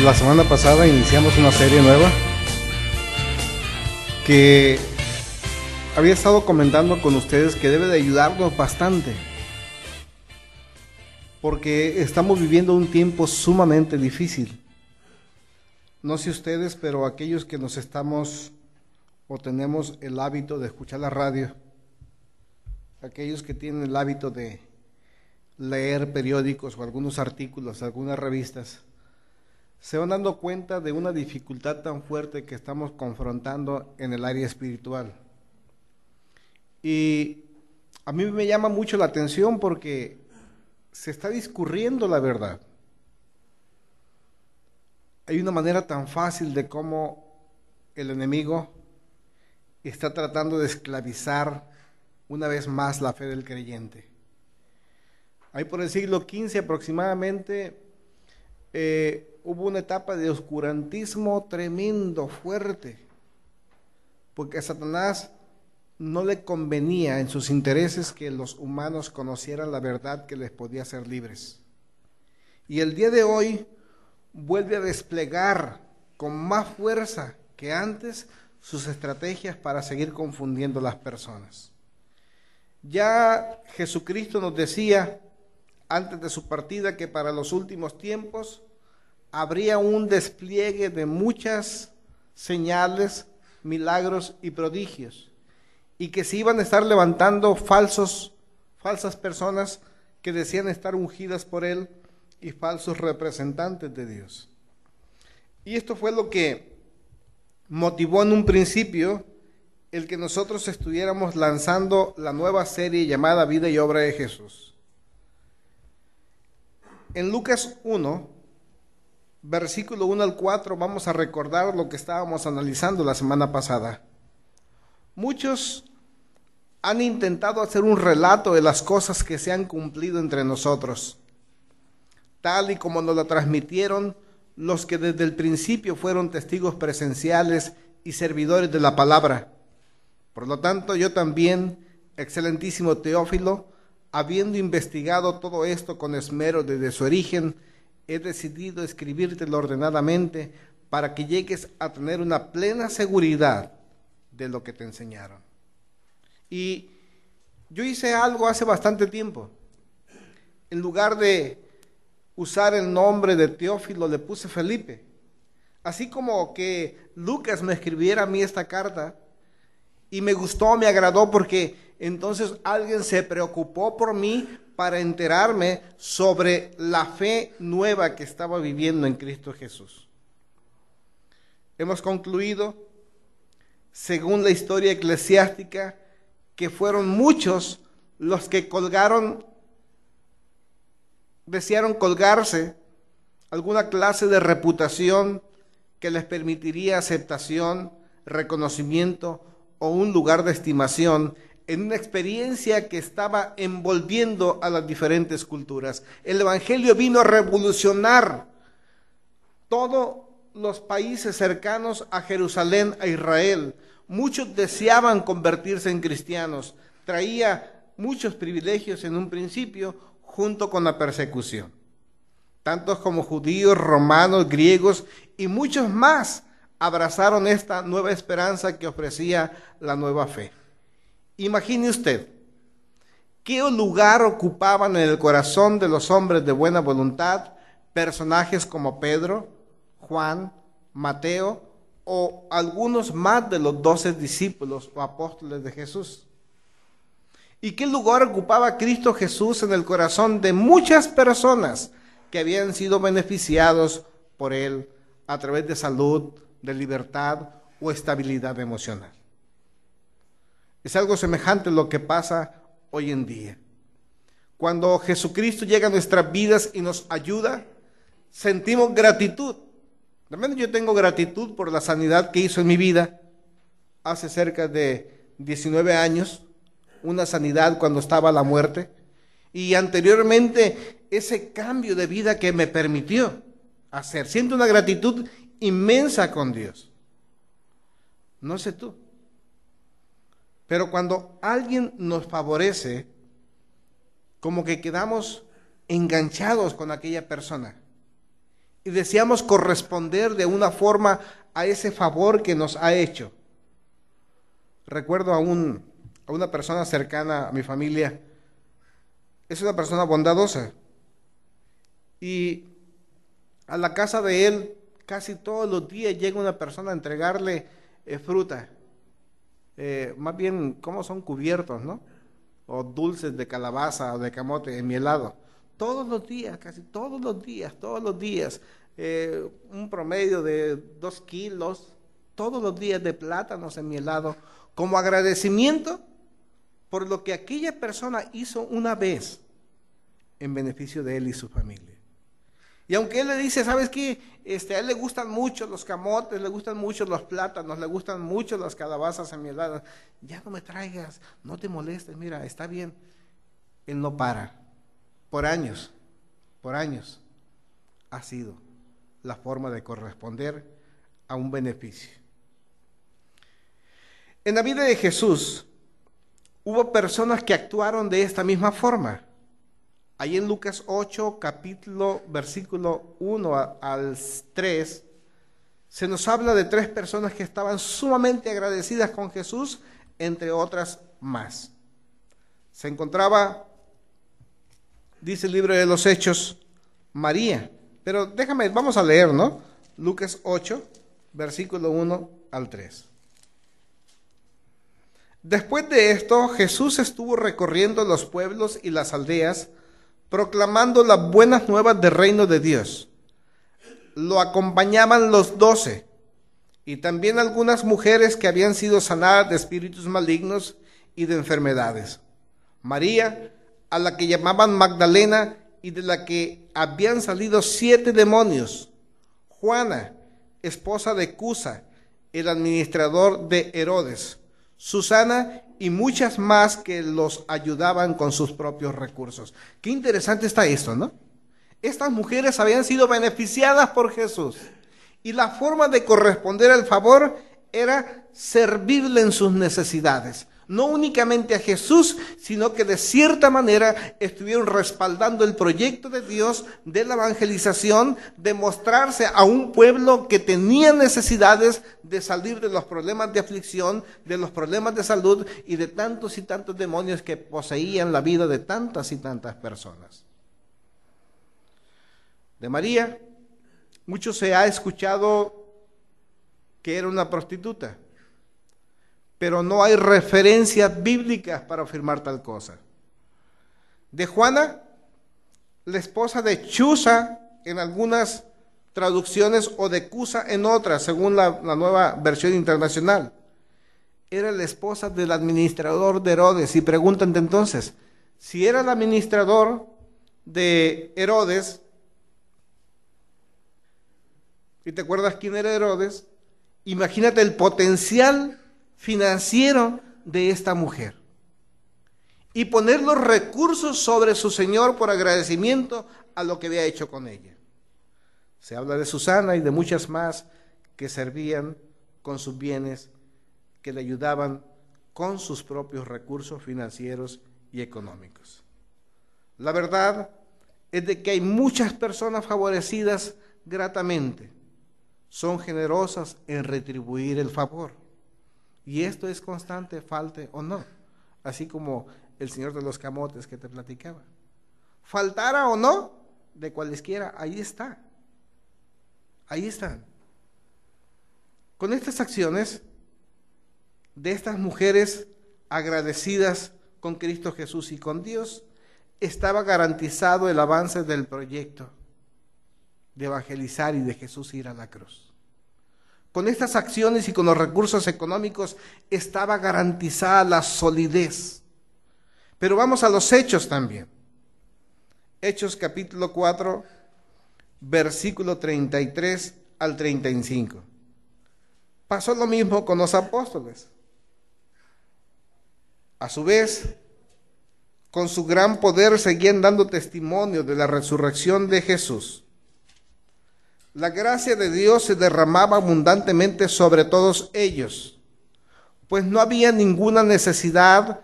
La semana pasada iniciamos una serie nueva que había estado comentando con ustedes que debe de ayudarnos bastante, porque estamos viviendo un tiempo sumamente difícil. No sé ustedes, pero aquellos que nos estamos o tenemos el hábito de escuchar la radio, aquellos que tienen el hábito de leer periódicos o algunos artículos, algunas revistas, se van dando cuenta de una dificultad tan fuerte que estamos confrontando en el área espiritual. Y a mí me llama mucho la atención porque se está discurriendo la verdad. Hay una manera tan fácil de cómo el enemigo está tratando de esclavizar una vez más la fe del creyente. Ahí por el siglo XV aproximadamente hubo una etapa de oscurantismo tremendo, fuerte, porque a Satanás no le convenía en sus intereses que los humanos conocieran la verdad que les podía hacer libres. Y el día de hoy vuelve a desplegar con más fuerza que antes sus estrategias para seguir confundiendo a las personas. Ya Jesucristo nos decía antes de su partida que para los últimos tiempos habría un despliegue de muchas señales, milagros y prodigios, y que se iban a estar levantando falsas personas que decían estar ungidas por él y falsos representantes de Dios. Y esto fue lo que motivó en un principio el que nosotros estuviéramos lanzando la nueva serie llamada Vida y Obra de Jesús. En Lucas 1, versículo 1 al 4, vamos a recordar lo que estábamos analizando la semana pasada. Muchos han intentado hacer un relato de las cosas que se han cumplido entre nosotros, tal y como nos lo transmitieron los que desde el principio fueron testigos presenciales y servidores de la palabra. Por lo tanto, yo también, excelentísimo Teófilo, habiendo investigado todo esto con esmero desde su origen, he decidido escribírtelo ordenadamente para que llegues a tener una plena seguridad de lo que te enseñaron. Y yo hice algo hace bastante tiempo. En lugar de usar el nombre de Teófilo, le puse Felipe. Así como que Lucas me escribiera a mí esta carta, y me gustó, me agradó, porque entonces alguien se preocupó por mí para enterarme sobre la fe nueva que estaba viviendo en Cristo Jesús. Hemos concluido, según la historia eclesiástica, que fueron muchos los que desearon colgarse alguna clase de reputación que les permitiría aceptación, reconocimiento o un lugar de estimación en una experiencia que estaba envolviendo a las diferentes culturas. El Evangelio vino a revolucionar todos los países cercanos a Jerusalén, a Israel. Muchos deseaban convertirse en cristianos. Traía muchos privilegios en un principio, junto con la persecución. Tantos como judíos, romanos, griegos y muchos más abrazaron esta nueva esperanza que ofrecía la nueva fe. Imagine usted, ¿qué lugar ocupaban en el corazón de los hombres de buena voluntad personajes como Pedro, Juan, Mateo o algunos más de los 12 discípulos o apóstoles de Jesús? ¿Y qué lugar ocupaba Cristo Jesús en el corazón de muchas personas que habían sido beneficiados por él a través de salud, de libertad o estabilidad emocional? Es algo semejante a lo que pasa hoy en día. Cuando Jesucristo llega a nuestras vidas y nos ayuda, sentimos gratitud. Al menos yo tengo gratitud por la sanidad que hizo en mi vida hace cerca de 19 años, una sanidad cuando estaba a la muerte, y anteriormente ese cambio de vida que me permitió hacer. Siento una gratitud inmensa con Dios. No sé tú. Pero cuando alguien nos favorece, como que quedamos enganchados con aquella persona. y deseamos corresponder de una forma a ese favor que nos ha hecho. Recuerdo a una persona cercana a mi familia. Es una persona bondadosa. Y a la casa de él casi todos los días llega una persona a entregarle fruta. Más bien, ¿cómo son cubiertos, no? O dulces de calabaza o de camote enmielado. Todos los días, casi todos los días. Un promedio de 2 kilos, todos los días de plátanos enmielados, como agradecimiento por lo que aquella persona hizo una vez en beneficio de él y su familia. Y aunque él le dice, ¿sabes qué? A él le gustan mucho los camotes, le gustan mucho los plátanos, le gustan mucho las calabazas enmieladas. Ya no me traigas, no te molestes, mira, está bien. Él no para. Por años ha sido la forma de corresponder a un beneficio. En la vida de Jesús hubo personas que actuaron de esta misma forma. Ahí en Lucas 8, versículo 1 al 3, se nos habla de 3 personas que estaban sumamente agradecidas con Jesús, entre otras más. Se encontraba, dice el libro de los Hechos, María. Pero vamos a leer, ¿no? Lucas 8, versículo 1 al 3. Después de esto, Jesús estuvo recorriendo los pueblos y las aldeas, proclamando las buenas nuevas del reino de Dios. Lo acompañaban los 12, y también algunas mujeres que habían sido sanadas de espíritus malignos y de enfermedades. María, a la que llamaban Magdalena, y de la que habían salido 7 demonios. Juana, esposa de Cusa, el administrador de Herodes. Susana y muchas más que los ayudaban con sus propios recursos. Qué interesante está esto, ¿no? Estas mujeres habían sido beneficiadas por Jesús. Y la forma de corresponder al favor era servirle en sus necesidades. No únicamente a Jesús, sino que de cierta manera estuvieron respaldando el proyecto de Dios de la evangelización, de mostrarse a un pueblo que tenía necesidades de salir de los problemas de aflicción, de los problemas de salud y de tantos y tantos demonios que poseían la vida de tantas y tantas personas. De María, mucho se ha escuchado que era una prostituta, pero no hay referencias bíblicas para afirmar tal cosa. De Juana, la esposa de Chuza en algunas traducciones o de Cusa en otras, según la nueva versión internacional. Era la esposa del administrador de Herodes. Y preguntan entonces, si era el administrador de Herodes, ¿y te acuerdas quién era Herodes? Imagínate el potencial financiero de esta mujer y poner los recursos sobre su señor por agradecimiento a lo que había hecho con ella. Se habla de Susana y de muchas más que servían con sus bienes, que le ayudaban con sus propios recursos financieros y económicos. La verdad es de que hay muchas personas favorecidas gratamente, son generosas en retribuir el favor. Y esto es constante, falte o no, así como el señor de los camotes que te platicaba. Faltara o no, de cualesquiera, ahí está. Ahí están. Con estas acciones de estas mujeres agradecidas con Cristo Jesús y con Dios, estaba garantizado el avance del proyecto de evangelizar y de Jesús ir a la cruz. Con estas acciones y con los recursos económicos estaba garantizada la solidez. Pero vamos a los hechos también. Hechos capítulo 4, versículo 33 al 35. Pasó lo mismo con los apóstoles. A su vez, con su gran poder seguían dando testimonio de la resurrección de Jesús. La gracia de Dios se derramaba abundantemente sobre todos ellos, pues no había ninguna necesidad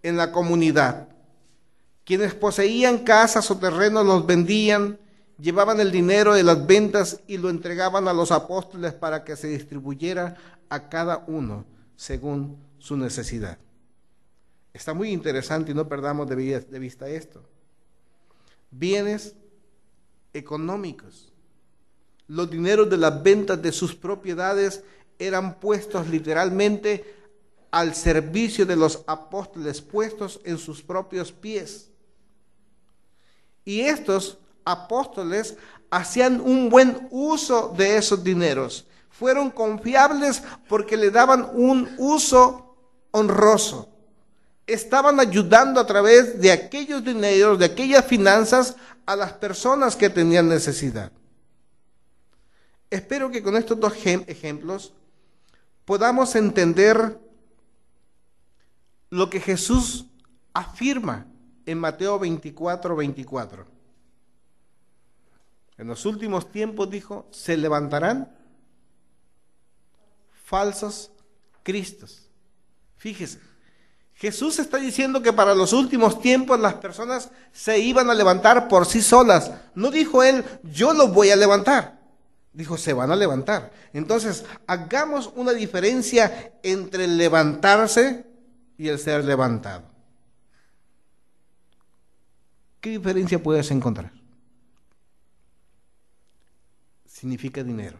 en la comunidad. Quienes poseían casas o terrenos los vendían llevaban el dinero de las ventas y lo entregaban a los apóstoles para que se distribuyera a cada uno según su necesidad. Está muy interesante y no perdamos de vista esto. Bienes económicos. Los dineros de las ventas de sus propiedades eran puestos literalmente al servicio de los apóstoles, puestos en sus propios pies. Y estos apóstoles hacían un buen uso de esos dineros. Fueron confiables porque le daban un uso honroso. Estaban ayudando a través de aquellos dineros, de aquellas finanzas, a las personas que tenían necesidad. Espero que con estos dos ejemplos podamos entender lo que Jesús afirma en Mateo 24:24. En los últimos tiempos, dijo, se levantarán falsos cristos. Fíjese, Jesús está diciendo que para los últimos tiempos las personas se iban a levantar por sí solas. No dijo él, yo los voy a levantar. Dijo, se van a levantar. Entonces, hagamos una diferencia entre el levantarse y el ser levantado. ¿Qué diferencia puedes encontrar? Significa dinero.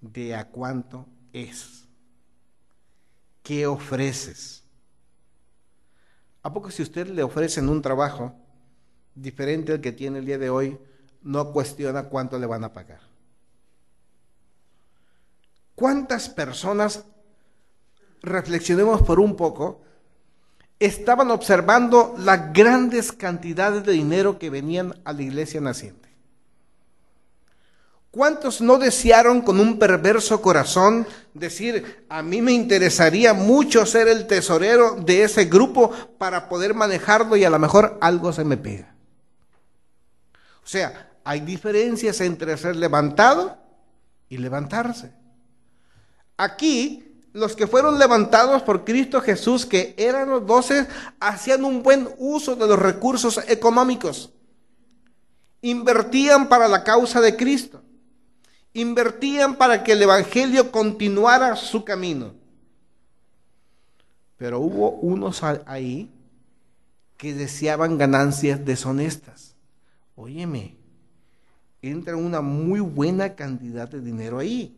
¿De a cuánto es? ¿Qué ofreces? ¿A poco si usted le ofrecen un trabajo diferente al que tiene el día de hoy, no cuestiona cuánto le van a pagar? ¿Cuántas personas, reflexionemos por un poco, estaban observando las grandes cantidades de dinero que venían a la iglesia naciente? ¿Cuántos no desearon con un perverso corazón decir, a mí me interesaría mucho ser el tesorero de ese grupo para poder manejarlo y a lo mejor algo se me pega? O sea, hay diferencias entre ser levantado y levantarse. Aquí, los que fueron levantados por Cristo Jesús, que eran los 12, hacían un buen uso de los recursos económicos. Invertían para la causa de Cristo. Invertían para que el evangelio continuara su camino. Pero hubo unos ahí que deseaban ganancias deshonestas. Óyeme, entra una muy buena cantidad de dinero ahí.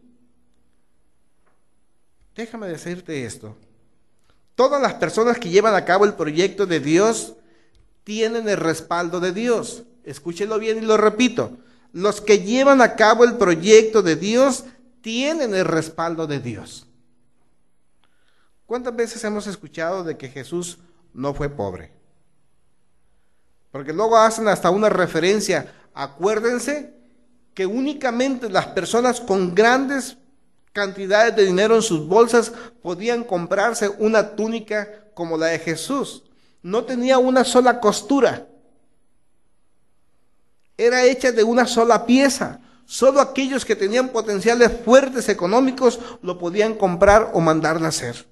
Déjame decirte esto. Todas las personas que llevan a cabo el proyecto de Dios tienen el respaldo de Dios. Escúchelo bien y lo repito. Los que llevan a cabo el proyecto de Dios tienen el respaldo de Dios. ¿Cuántas veces hemos escuchado de que Jesús no fue pobre? Porque luego hacen hasta una referencia. Acuérdense que únicamente las personas con grandes cantidades de dinero en sus bolsas podían comprarse una túnica como la de Jesús. No tenía una sola costura. Era hecha de una sola pieza. Solo aquellos que tenían potenciales fuertes económicos lo podían comprar o mandarla a hacer.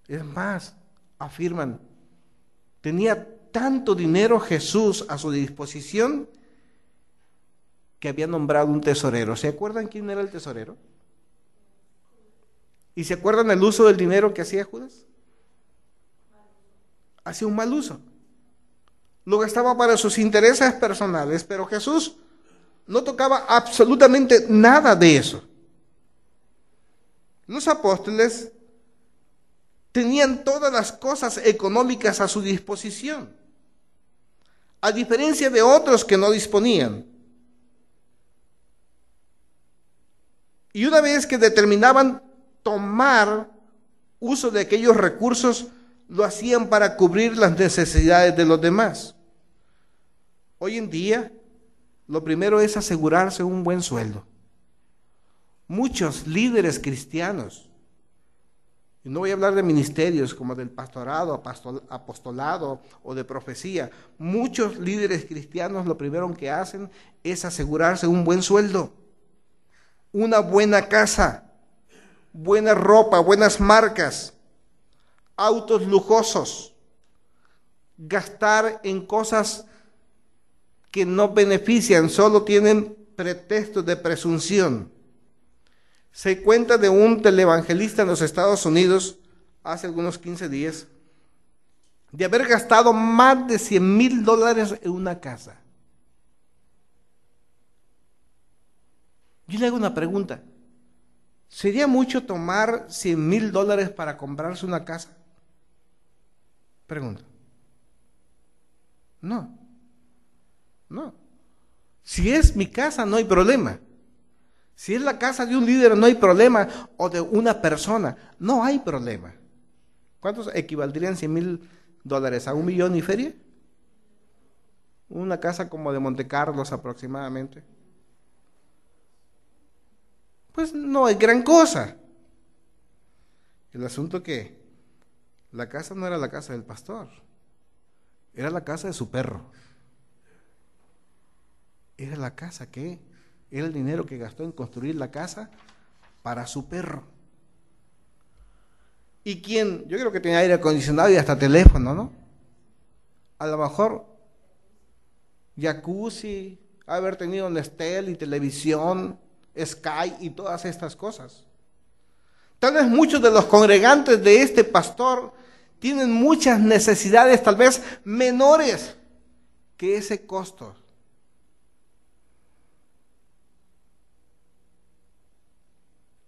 Es más, afirman, tenía tanto dinero Jesús a su disposición que había nombrado un tesorero. ¿Se acuerdan quién era el tesorero? ¿Y se acuerdan el uso del dinero que hacía Judas? Hacía un mal uso. Lo gastaba para sus intereses personales, pero Jesús no tocaba absolutamente nada de eso. Los apóstoles tenían todas las cosas económicas a su disposición, a diferencia de otros que no disponían. Y una vez que determinaban tomar uso de aquellos recursos, lo hacían para cubrir las necesidades de los demás. Hoy en día, lo primero es asegurarse un buen sueldo. Muchos líderes cristianos, y no voy a hablar de ministerios como del pastorado, apostolado o de profecía, muchos líderes cristianos lo primero que hacen es asegurarse un buen sueldo, una buena casa, buena ropa, buenas marcas, autos lujosos. gastar en cosas que no benefician, solo tienen pretextos de presunción. Se cuenta de un televangelista en los Estados Unidos hace algunos 15 días de haber gastado más de $100,000 en una casa. Yo le hago una pregunta. ¿Sería mucho tomar $100,000 para comprarse una casa? Pregunto. No. Si es mi casa, no hay problema. Si es la casa de un líder, no hay problema. O de una persona, no hay problema. ¿Cuántos equivaldrían $100,000? ¿A 1,000,000 y feria? Una casa como de Monte Carlos aproximadamente. Pues no es gran cosa. El asunto que la casa no era la casa del pastor, era la casa de su perro. Era la casa que era el dinero que gastó en construir la casa para su perro. Y quien, yo creo que tenía aire acondicionado y hasta teléfono, ¿no? A lo mejor jacuzzi, haber tenido Nestlé y televisión, Sky y todas estas cosas. Tal vez muchos de los congregantes de este pastor tienen muchas necesidades, tal vez menores que ese costo.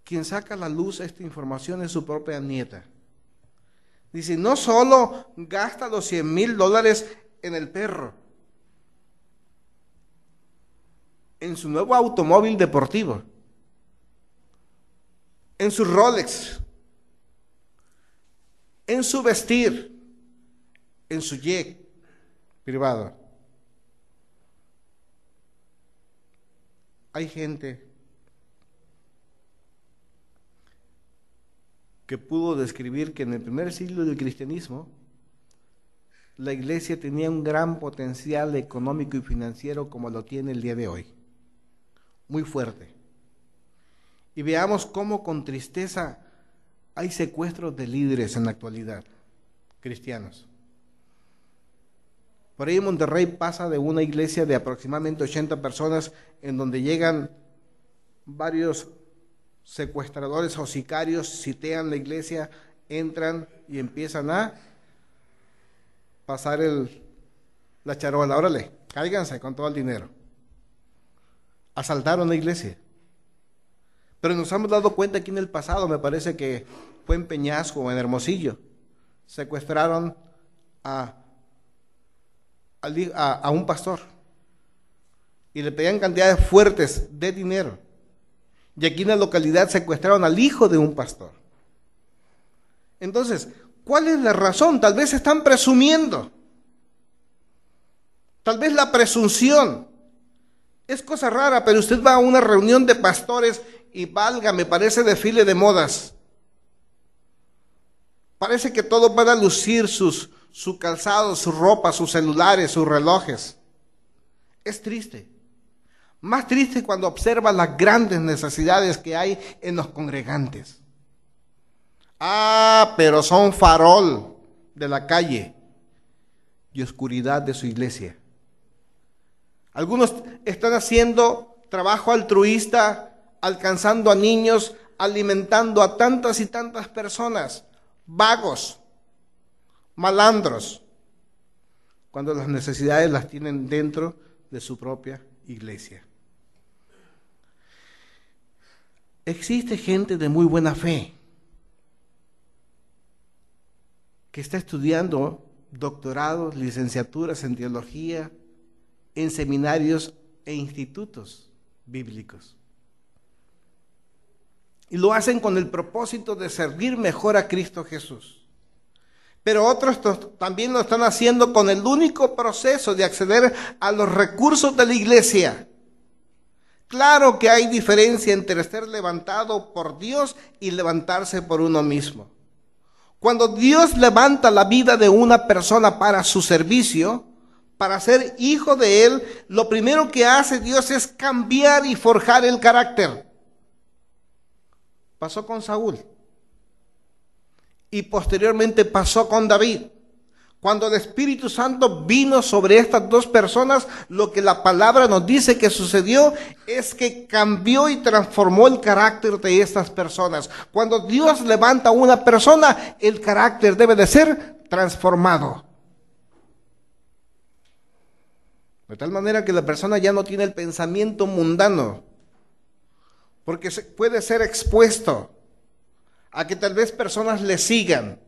Quien saca a la luz esta información es su propia nieta. Dice, no solo gasta los $100,000 en el perro, en su nuevo automóvil deportivo, en su Rolex, en su vestir, en su jet privado. Hay gente que pudo describir que en el primer siglo del cristianismo la iglesia tenía un gran potencial económico y financiero como lo tiene el día de hoy, muy fuerte. Y veamos cómo con tristeza hay secuestros de líderes en la actualidad, cristianos. Por ahí en Monterrey pasa de una iglesia de aproximadamente 80 personas en donde llegan varios secuestradores o sicarios, sitean la iglesia, entran y empiezan a pasar la charola. Órale, cáiganse con todo el dinero. Asaltaron la iglesia. Pero nos hemos dado cuenta que en el pasado, me parece que fue en Peñasco o en Hermosillo, secuestraron a un pastor y le pedían cantidades fuertes de dinero. Y aquí en la localidad secuestraron al hijo de un pastor. Entonces, ¿cuál es la razón? Tal vez están presumiendo. Tal vez la presunción. Es cosa rara, pero usted va a una reunión de pastores y válgame, parece desfile de modas. Parece que todos van a lucir su calzado, su ropa, sus celulares, sus relojes. Es triste. Más triste cuando observa las grandes necesidades que hay en los congregantes. Pero son farol de la calle y oscuridad de su iglesia. Algunos están haciendo trabajo altruista, alcanzando a niños, alimentando a tantas y tantas personas, vagos, malandros, cuando las necesidades las tienen dentro de su propia iglesia. Existe gente de muy buena fe que está estudiando doctorados, licenciaturas en teología, en seminarios e institutos bíblicos. Y lo hacen con el propósito de servir mejor a Cristo Jesús. Pero otros también lo están haciendo con el único proceso de acceder a los recursos de la iglesia. Claro que hay diferencia entre ser levantado por Dios y levantarse por uno mismo. Cuando Dios levanta la vida de una persona para su servicio, para ser hijo de Él, lo primero que hace Dios es cambiar y forjar el carácter. Pasó con Saúl y posteriormente pasó con David. Cuando el Espíritu Santo vino sobre estas dos personas, lo que la palabra nos dice que sucedió es que cambió y transformó el carácter de estas personas. Cuando Dios levanta a una persona, el carácter debe de ser transformado. De tal manera que la persona ya no tiene el pensamiento mundano, porque puede ser expuesto a que tal vez personas le sigan.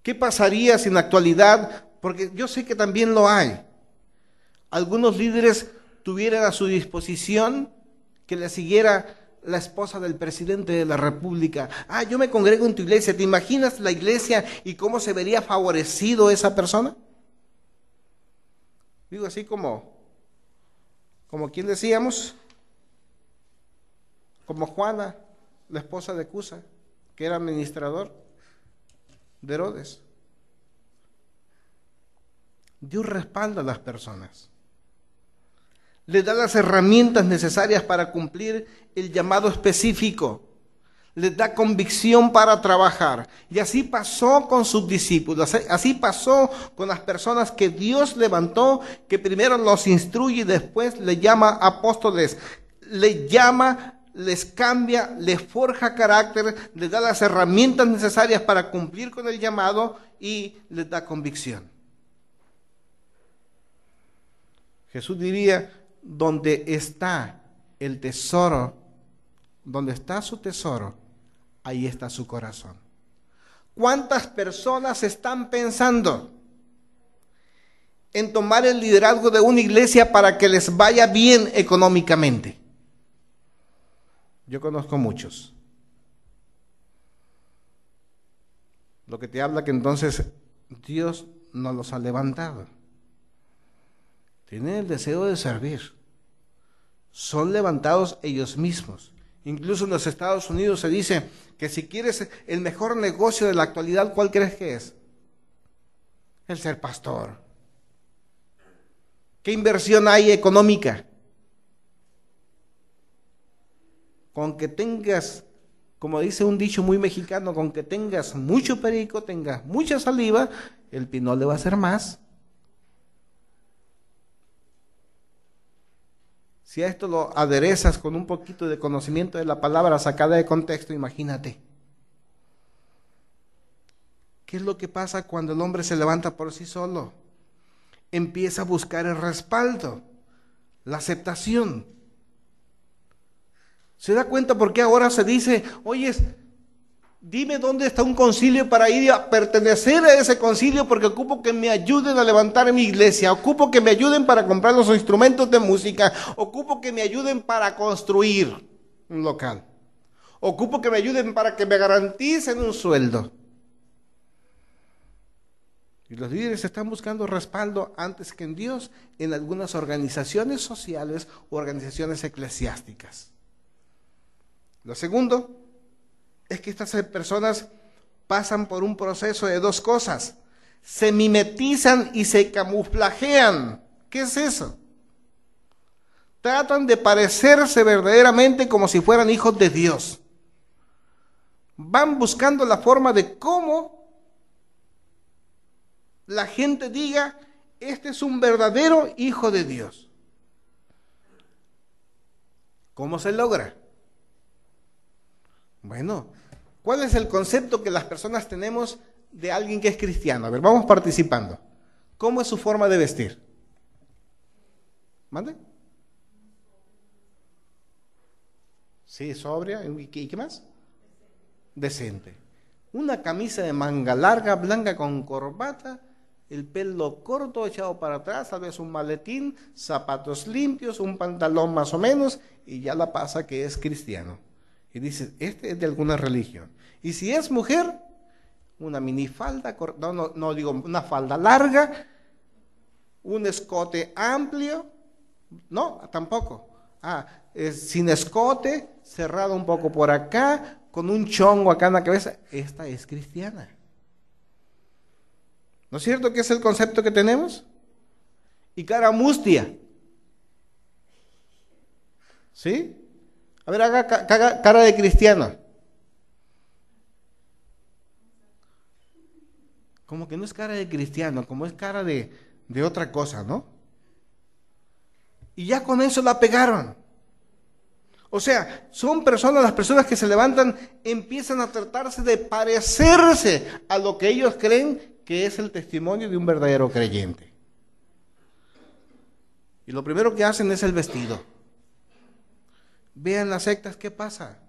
¿Qué pasaría si en la actualidad, porque yo sé que también lo hay, algunos líderes tuvieran a su disposición que le siguiera la esposa del presidente de la República? Ah, yo me congrego en tu iglesia. ¿Te imaginas la iglesia y cómo se vería favorecido esa persona? Digo así como ¿quién decíamos? Como Juana, la esposa de Cusa, que era administrador de Herodes. Dios respalda a las personas, les da las herramientas necesarias para cumplir el llamado específico, les da convicción para trabajar. Y así pasó con sus discípulos, así pasó con las personas que Dios levantó, que primero los instruye y después les llama apóstoles, les llama, les cambia, les forja carácter, les da las herramientas necesarias para cumplir con el llamado y les da convicción. Jesús diría, donde está el tesoro, donde está su tesoro, ahí está su corazón. ¿Cuántas personas están pensando en tomar el liderazgo de una iglesia para que les vaya bien económicamente? Yo conozco muchos. Lo que te habla que entonces Dios no los ha levantado. Tienen el deseo de servir. Son levantados ellos mismos. Incluso en los Estados Unidos se dice que si quieres el mejor negocio de la actualidad, ¿cuál crees que es? El ser pastor. ¿Qué inversión hay económica? Con que tengas, como dice un dicho muy mexicano, con que tengas mucho perico, tengas mucha saliva, el pinol le va a hacer más. Si a esto lo aderezas con un poquito de conocimiento de la palabra sacada de contexto, imagínate. ¿Qué es lo que pasa cuando el hombre se levanta por sí solo? Empieza a buscar el respaldo, la aceptación. ¿Se da cuenta por qué ahora se dice, oye, dime dónde está un concilio para ir a pertenecer a ese concilio porque ocupo que me ayuden a levantar mi iglesia, ocupo que me ayuden para comprar los instrumentos de música, ocupo que me ayuden para construir un local, ocupo que me ayuden para que me garanticen un sueldo? Y los líderes están buscando respaldo antes que en Dios en algunas organizaciones sociales u organizaciones eclesiásticas. Lo segundo es que estas personas pasan por un proceso de dos cosas. Se mimetizan y se camuflajean. ¿Qué es eso? Tratan de parecerse verdaderamente como si fueran hijos de Dios. Van buscando la forma de cómo la gente diga, este es un verdadero hijo de Dios. ¿Cómo se logra? Bueno, ¿cuál es el concepto que las personas tenemos de alguien que es cristiano? A ver, vamos participando. ¿Cómo es su forma de vestir? ¿Mande? Sí, sobria. ¿Y qué más? Decente. Una camisa de manga larga, blanca con corbata, el pelo corto echado para atrás, tal vez un maletín, zapatos limpios, un pantalón más o menos, y ya la pasa que es cristiano. Y dices, este es de alguna religión. Y si es mujer, una minifalda, no digo una falda larga, un escote amplio, no, tampoco. Sin escote, cerrado un poco por acá, con un chongo acá en la cabeza, esta es cristiana. ¿No es cierto que es el concepto que tenemos? Y cara mustia. ¿Sí? A ver, haga cara de cristiano. como que no es cara de cristiano, como es cara de otra cosa, ¿no? Y ya con eso la pegaron. O sea, son personas, las personas que se levantan, empiezan a tratarse de parecerse a lo que ellos creen que es el testimonio de un verdadero creyente. Y lo primero que hacen es el vestido. Vean las sectas, ¿qué pasa?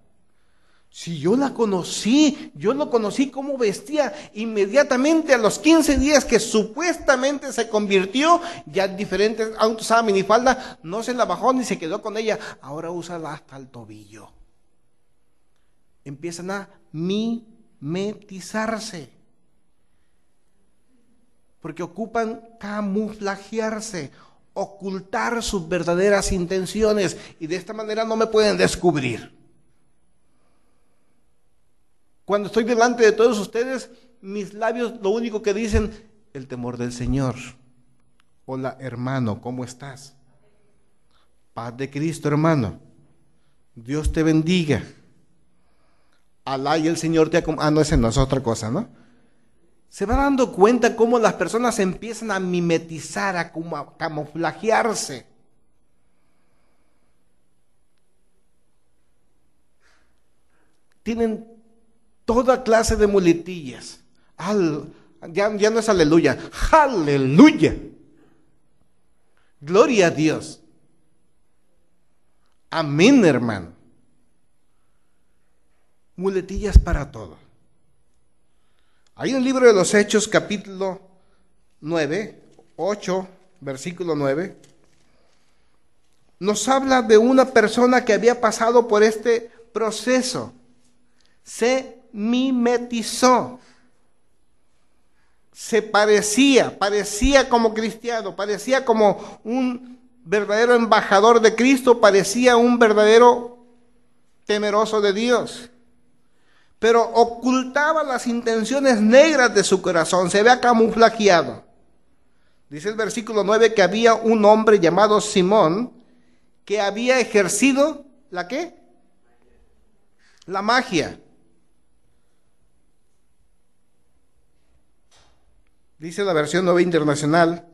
Si yo la conocí, yo lo conocí cómo vestía, inmediatamente a los 15 días que supuestamente se convirtió, ya diferente, aunque usaba minifalda, no se la bajó ni se quedó con ella, ahora usa hasta el tobillo. Empiezan a mimetizarse, porque ocupan camuflajearse, ocultar sus verdaderas intenciones, y de esta manera no me pueden descubrir. Cuando estoy delante de todos ustedes, mis labios lo único que dicen, el temor del Señor. Hola hermano, ¿cómo estás? Paz de Cristo, hermano. Dios te bendiga. Alá y el Señor te acompañe. Ah, no, ese no es otra cosa, ¿no? Se va dando cuenta cómo las personas empiezan a mimetizar, a camuflajearse. Tienen toda clase de muletillas. Ya no es aleluya. ¡Aleluya! Gloria a Dios. Amén, hermano. Muletillas para todo. Hay en el libro de los Hechos, capítulo 9, 8, versículo 9. Nos habla de una persona que había pasado por este proceso. Se mimetizó, se parecía como cristiano, parecía como un verdadero embajador de Cristo, parecía un verdadero temeroso de Dios, pero ocultaba las intenciones negras de su corazón, se había camuflajeado. Dice el versículo 9 que había un hombre llamado Simón que había ejercido, ¿la qué? La magia. Dice la versión Nueva Internacional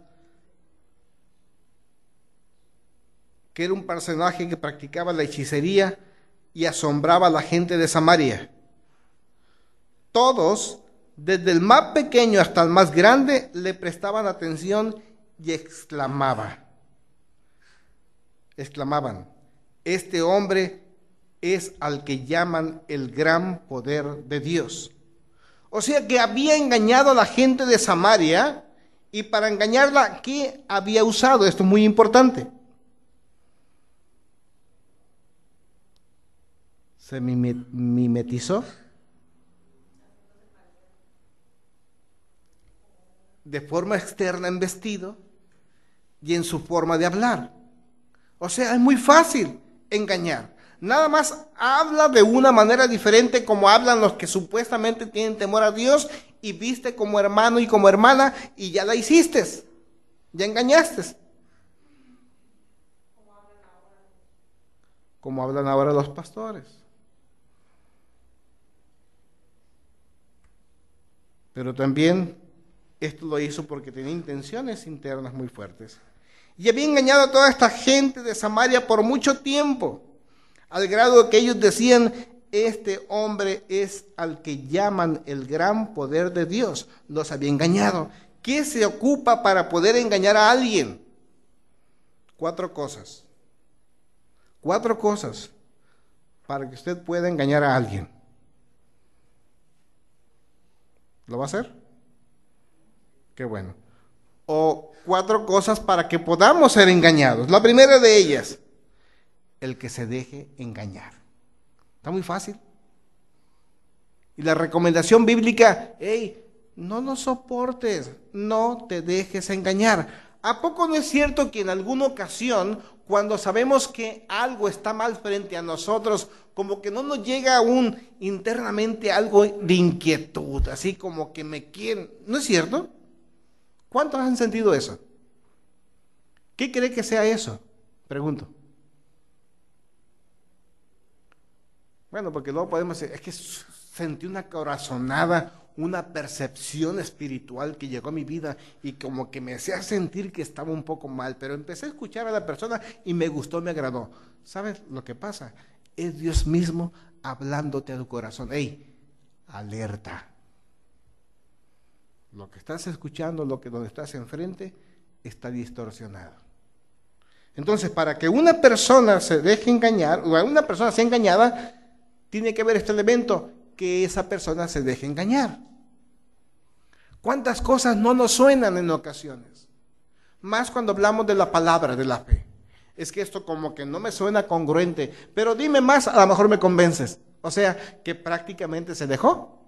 que era un personaje que practicaba la hechicería y asombraba a la gente de Samaria. Todos, desde el más pequeño hasta el más grande, le prestaban atención y exclamaban, este hombre es al que llaman el gran poder de Dios. O sea que había engañado a la gente de Samaria, y para engañarla, ¿qué había usado? Esto es muy importante. Se mimetizó de forma externa en vestido y en su forma de hablar. O sea, es muy fácil engañar. Nada más habla de una manera diferente como hablan los que supuestamente tienen temor a Dios, y viste como hermano y como hermana y ya la hiciste, ya engañaste. Como hablan ahora los pastores. Pero también esto lo hizo porque tenía intenciones internas muy fuertes. Y había engañado a toda esta gente de Samaria por mucho tiempo, al grado de que ellos decían, este hombre es al que llaman el gran poder de Dios. Los había engañado. ¿Qué se ocupa para poder engañar a alguien? 4 cosas. 4 cosas para que usted pueda engañar a alguien. ¿Lo va a hacer? Qué bueno. O 4 cosas para que podamos ser engañados. La primera de ellas, el que se deje engañar. Está muy fácil. Y la recomendación bíblica, no lo soportes, no te dejes engañar. ¿A poco no es cierto que en alguna ocasión, cuando sabemos que algo está mal frente a nosotros, como que no nos llega aún internamente algo de inquietud, así como que me quieren? ¿No es cierto? ¿Cuántos han sentido eso? ¿Qué cree que sea eso? Pregunto. Bueno, porque luego podemos decir, es que sentí una corazonada, una percepción espiritual que llegó a mi vida y como que me hacía sentir que estaba un poco mal, pero empecé a escuchar a la persona y me gustó, me agradó. ¿Sabes lo que pasa? Es Dios mismo hablándote a tu corazón. ¡Ey! Alerta. Lo que estás escuchando, donde estás enfrente, está distorsionado. Entonces, para que una persona se deje engañar, o una persona sea engañada, tiene que haber este elemento, que esa persona se deje engañar. ¿Cuántas cosas no nos suenan en ocasiones? Más cuando hablamos de la palabra, de la fe. Es que esto como que no me suena congruente, pero dime más, a lo mejor me convences. O sea, que prácticamente se dejó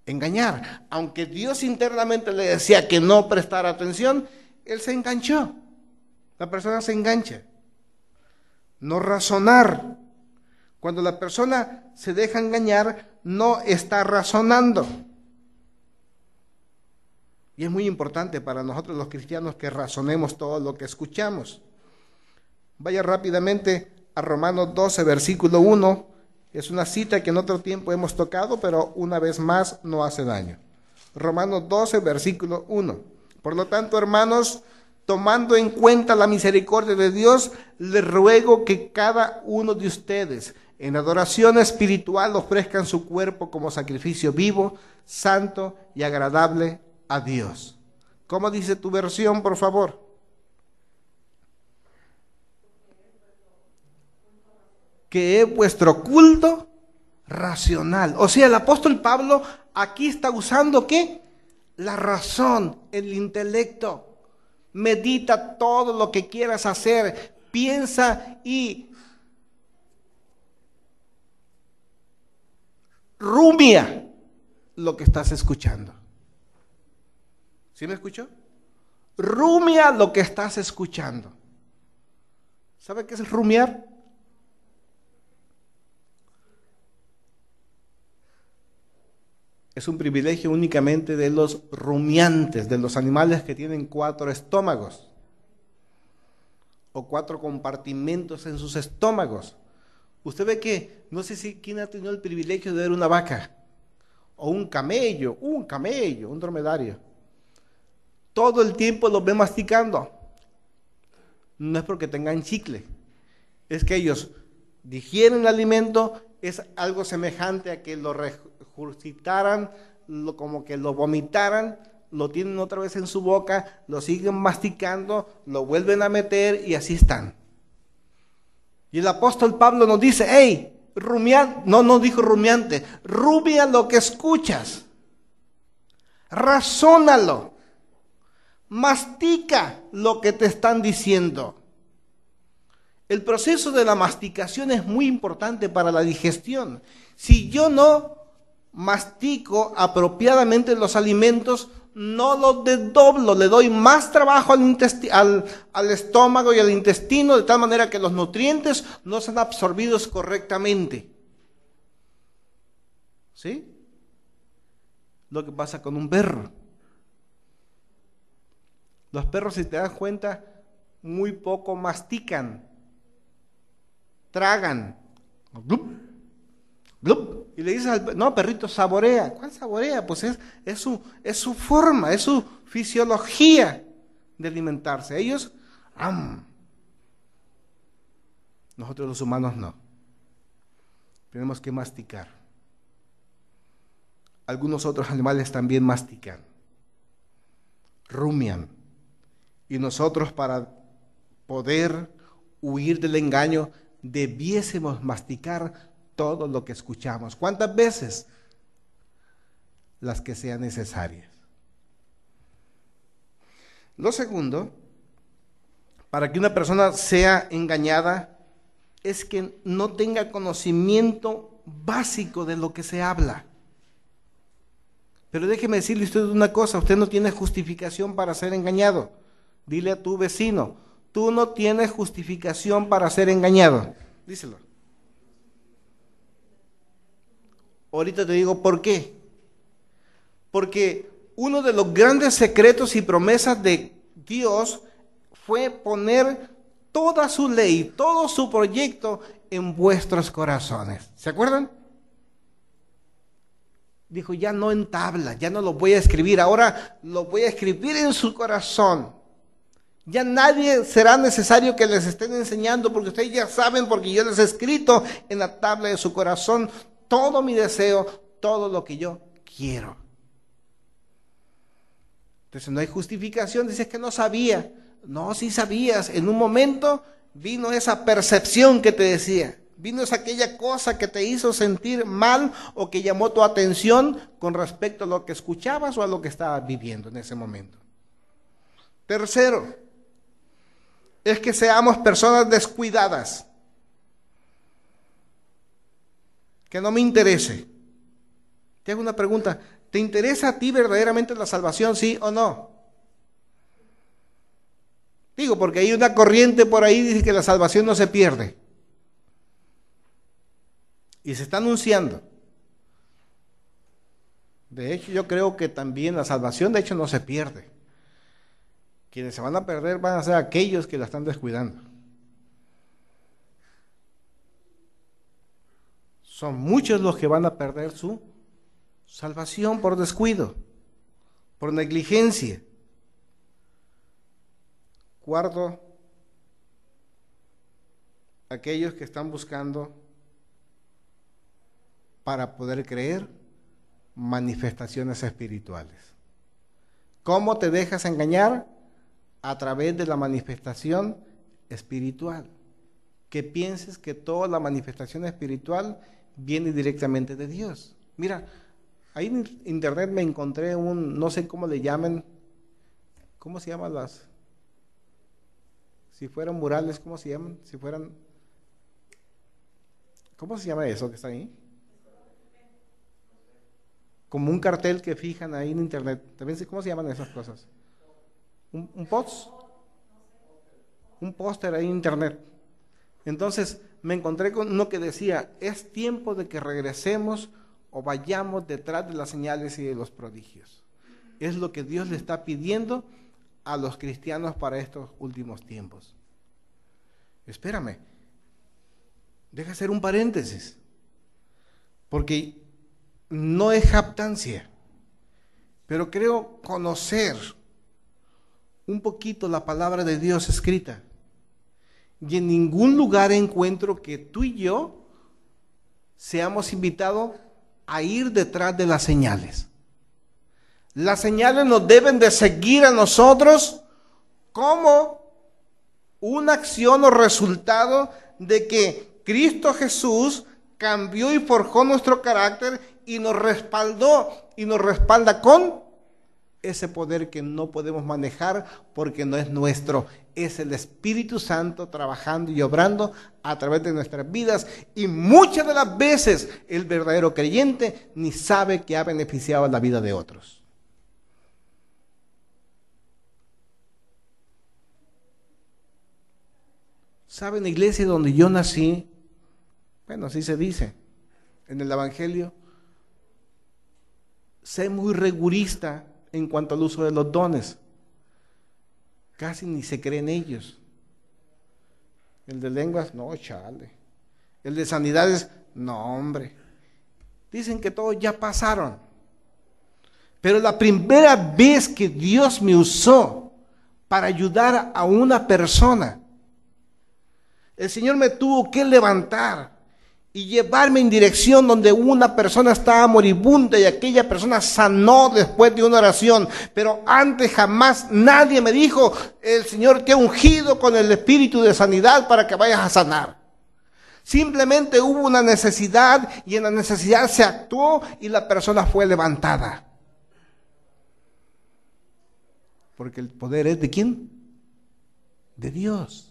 engañar. Aunque Dios internamente le decía que no prestara atención, él se enganchó. La persona se engancha. No razonar. Cuando la persona se deja engañar, no está razonando. Y es muy importante para nosotros los cristianos que razonemos todo lo que escuchamos. Vaya rápidamente a Romanos 12, versículo 1. Es una cita que en otro tiempo hemos tocado, pero una vez más no hace daño. Romanos 12, versículo 1. Por lo tanto, hermanos, tomando en cuenta la misericordia de Dios, les ruego que cada uno de ustedes, en adoración espiritual, ofrezcan su cuerpo como sacrificio vivo, santo y agradable a Dios. ¿Cómo dice tu versión, por favor? Que es vuestro culto racional. O sea, el apóstol Pablo aquí está usando ¿qué? La razón, el intelecto. Medita todo lo que quieras hacer, piensa y rumia lo que estás escuchando. ¿Sí me escuchó? Rumia lo que estás escuchando. ¿Sabe qué es rumiar? Es un privilegio únicamente de los rumiantes, de los animales que tienen 4 estómagos o 4 compartimentos en sus estómagos. Usted ve que, no sé si quién ha tenido el privilegio de ver una vaca o un camello, un dromedario. Todo el tiempo los ve masticando. No es porque tengan chicle, es que ellos digieren el alimento, es algo semejante a que lo regurgitaran, como que lo vomitaran, lo tienen otra vez en su boca, lo siguen masticando, lo vuelven a meter y así están. Y el apóstol Pablo nos dice, hey, rumia, no dijo rumiante, rumia lo que escuchas, razónalo, mastica lo que te están diciendo. El proceso de la masticación es muy importante para la digestión. Si yo no mastico apropiadamente los alimentos, no los desdoblo, le doy más trabajo al estómago y al intestino, de tal manera que los nutrientes no sean absorbidos correctamente. ¿Sí? Lo que pasa con un perro. Los perros, si te das cuenta, muy poco mastican. Tragan. Blup, blup, y le dices al no, perrito, saborea. ¿Cuál saborea? Pues es su forma, es su fisiología de alimentarse. Ellos, nosotros los humanos no. Tenemos que masticar. Algunos otros animales también mastican, rumian. Y nosotros, para poder huir del engaño, debiésemos masticar todo lo que escuchamos. ¿Cuántas veces? Las que sean necesarias. Lo segundo, para que una persona sea engañada, es que no tenga conocimiento básico de lo que se habla. Pero déjeme decirle usted una cosa, usted no tiene justificación para ser engañado. Dile a tu vecino, tú no tienes justificación para ser engañado. Díselo. Ahorita te digo por qué. Porque uno de los grandes secretos y promesas de Dios fue poner toda su ley, todo su proyecto en vuestros corazones. ¿Se acuerdan? Dijo, ya no en tabla, ya no lo voy a escribir, ahora lo voy a escribir en su corazón. Ya nadie será necesario que les estén enseñando, porque ustedes ya saben, porque yo les he escrito en la tabla de su corazón todo mi deseo, todo lo que yo quiero. Entonces no hay justificación, dices que no sabía. No, sí sabías. En un momento vino esa percepción que te decía. Vino esa aquella cosa que te hizo sentir mal o que llamó tu atención con respecto a lo que escuchabas o a lo que estabas viviendo en ese momento. Tercero, es que seamos personas descuidadas. Que no me interese. Te hago una pregunta. ¿Te interesa a ti verdaderamente la salvación, sí o no? Digo, porque hay una corriente por ahí que dice que la salvación no se pierde. Y se está anunciando. De hecho, yo creo que también la salvación, de hecho, no se pierde. Quienes se van a perder van a ser aquellos que la están descuidando. Son muchos los que van a perder su salvación por descuido, por negligencia. Cuarto, aquellos que están buscando para poder creer manifestaciones espirituales. ¿Cómo te dejas engañar? A través de la manifestación espiritual. Que pienses que toda la manifestación espiritual viene directamente de Dios. Mira, ahí en internet me encontré no sé cómo le llaman, ¿cómo se llaman las? Si fueran murales, ¿cómo se llaman? Si fueran, ¿cómo se llama eso que está ahí? Como un cartel que fijan ahí en internet. ¿También sé cómo se llaman esas cosas? ¿Un post? Un póster ahí en internet. Entonces me encontré con uno que decía, es tiempo de que regresemos o vayamos detrás de las señales y de los prodigios. Es lo que Dios le está pidiendo a los cristianos para estos últimos tiempos. Espérame, deja hacer un paréntesis, porque no es jactancia, pero creo conocer un poquito la palabra de Dios escrita. Y en ningún lugar encuentro que tú y yo seamos invitados a ir detrás de las señales. Las señales nos deben de seguir a nosotros como una acción o resultado de que Cristo Jesús cambió y forjó nuestro carácter y nos respaldó y nos respalda con ese poder que no podemos manejar porque no es nuestro, es el Espíritu Santo trabajando y obrando a través de nuestras vidas, y muchas de las veces el verdadero creyente ni sabe que ha beneficiado la vida de otros. ¿Saben, la iglesia donde yo nací? Bueno, así se dice en el Evangelio, sé muy rigurista en cuanto al uso de los dones. Casi ni se cree en ellos. El de lenguas, no, chale. El de sanidades, no, hombre. Dicen que todos ya pasaron. Pero la primera vez que Dios me usó para ayudar a una persona, el Señor me tuvo que levantar y llevarme en dirección donde una persona estaba moribunda y aquella persona sanó después de una oración. Pero antes jamás nadie me dijo, el Señor te ha ungido con el espíritu de sanidad para que vayas a sanar. Simplemente hubo una necesidad y en la necesidad se actuó y la persona fue levantada. Porque el poder es ¿de quién? De Dios.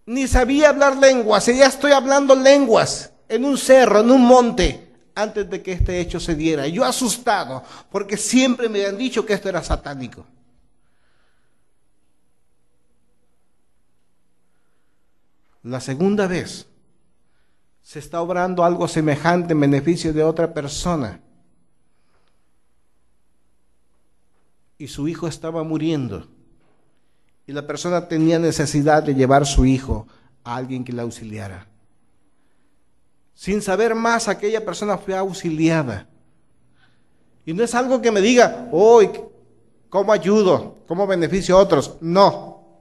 Ni sabía hablar lenguas, y ya estoy hablando lenguas en un cerro, en un monte, antes de que este hecho se diera. Yo asustado, porque siempre me habían dicho que esto era satánico. La segunda vez se está obrando algo semejante en beneficio de otra persona. Y su hijo estaba muriendo. Y la persona tenía necesidad de llevar su hijo a alguien que la auxiliara. Sin saber más, aquella persona fue auxiliada. Y no es algo que me diga, hoy, ¿cómo ayudo? ¿Cómo beneficio a otros? No.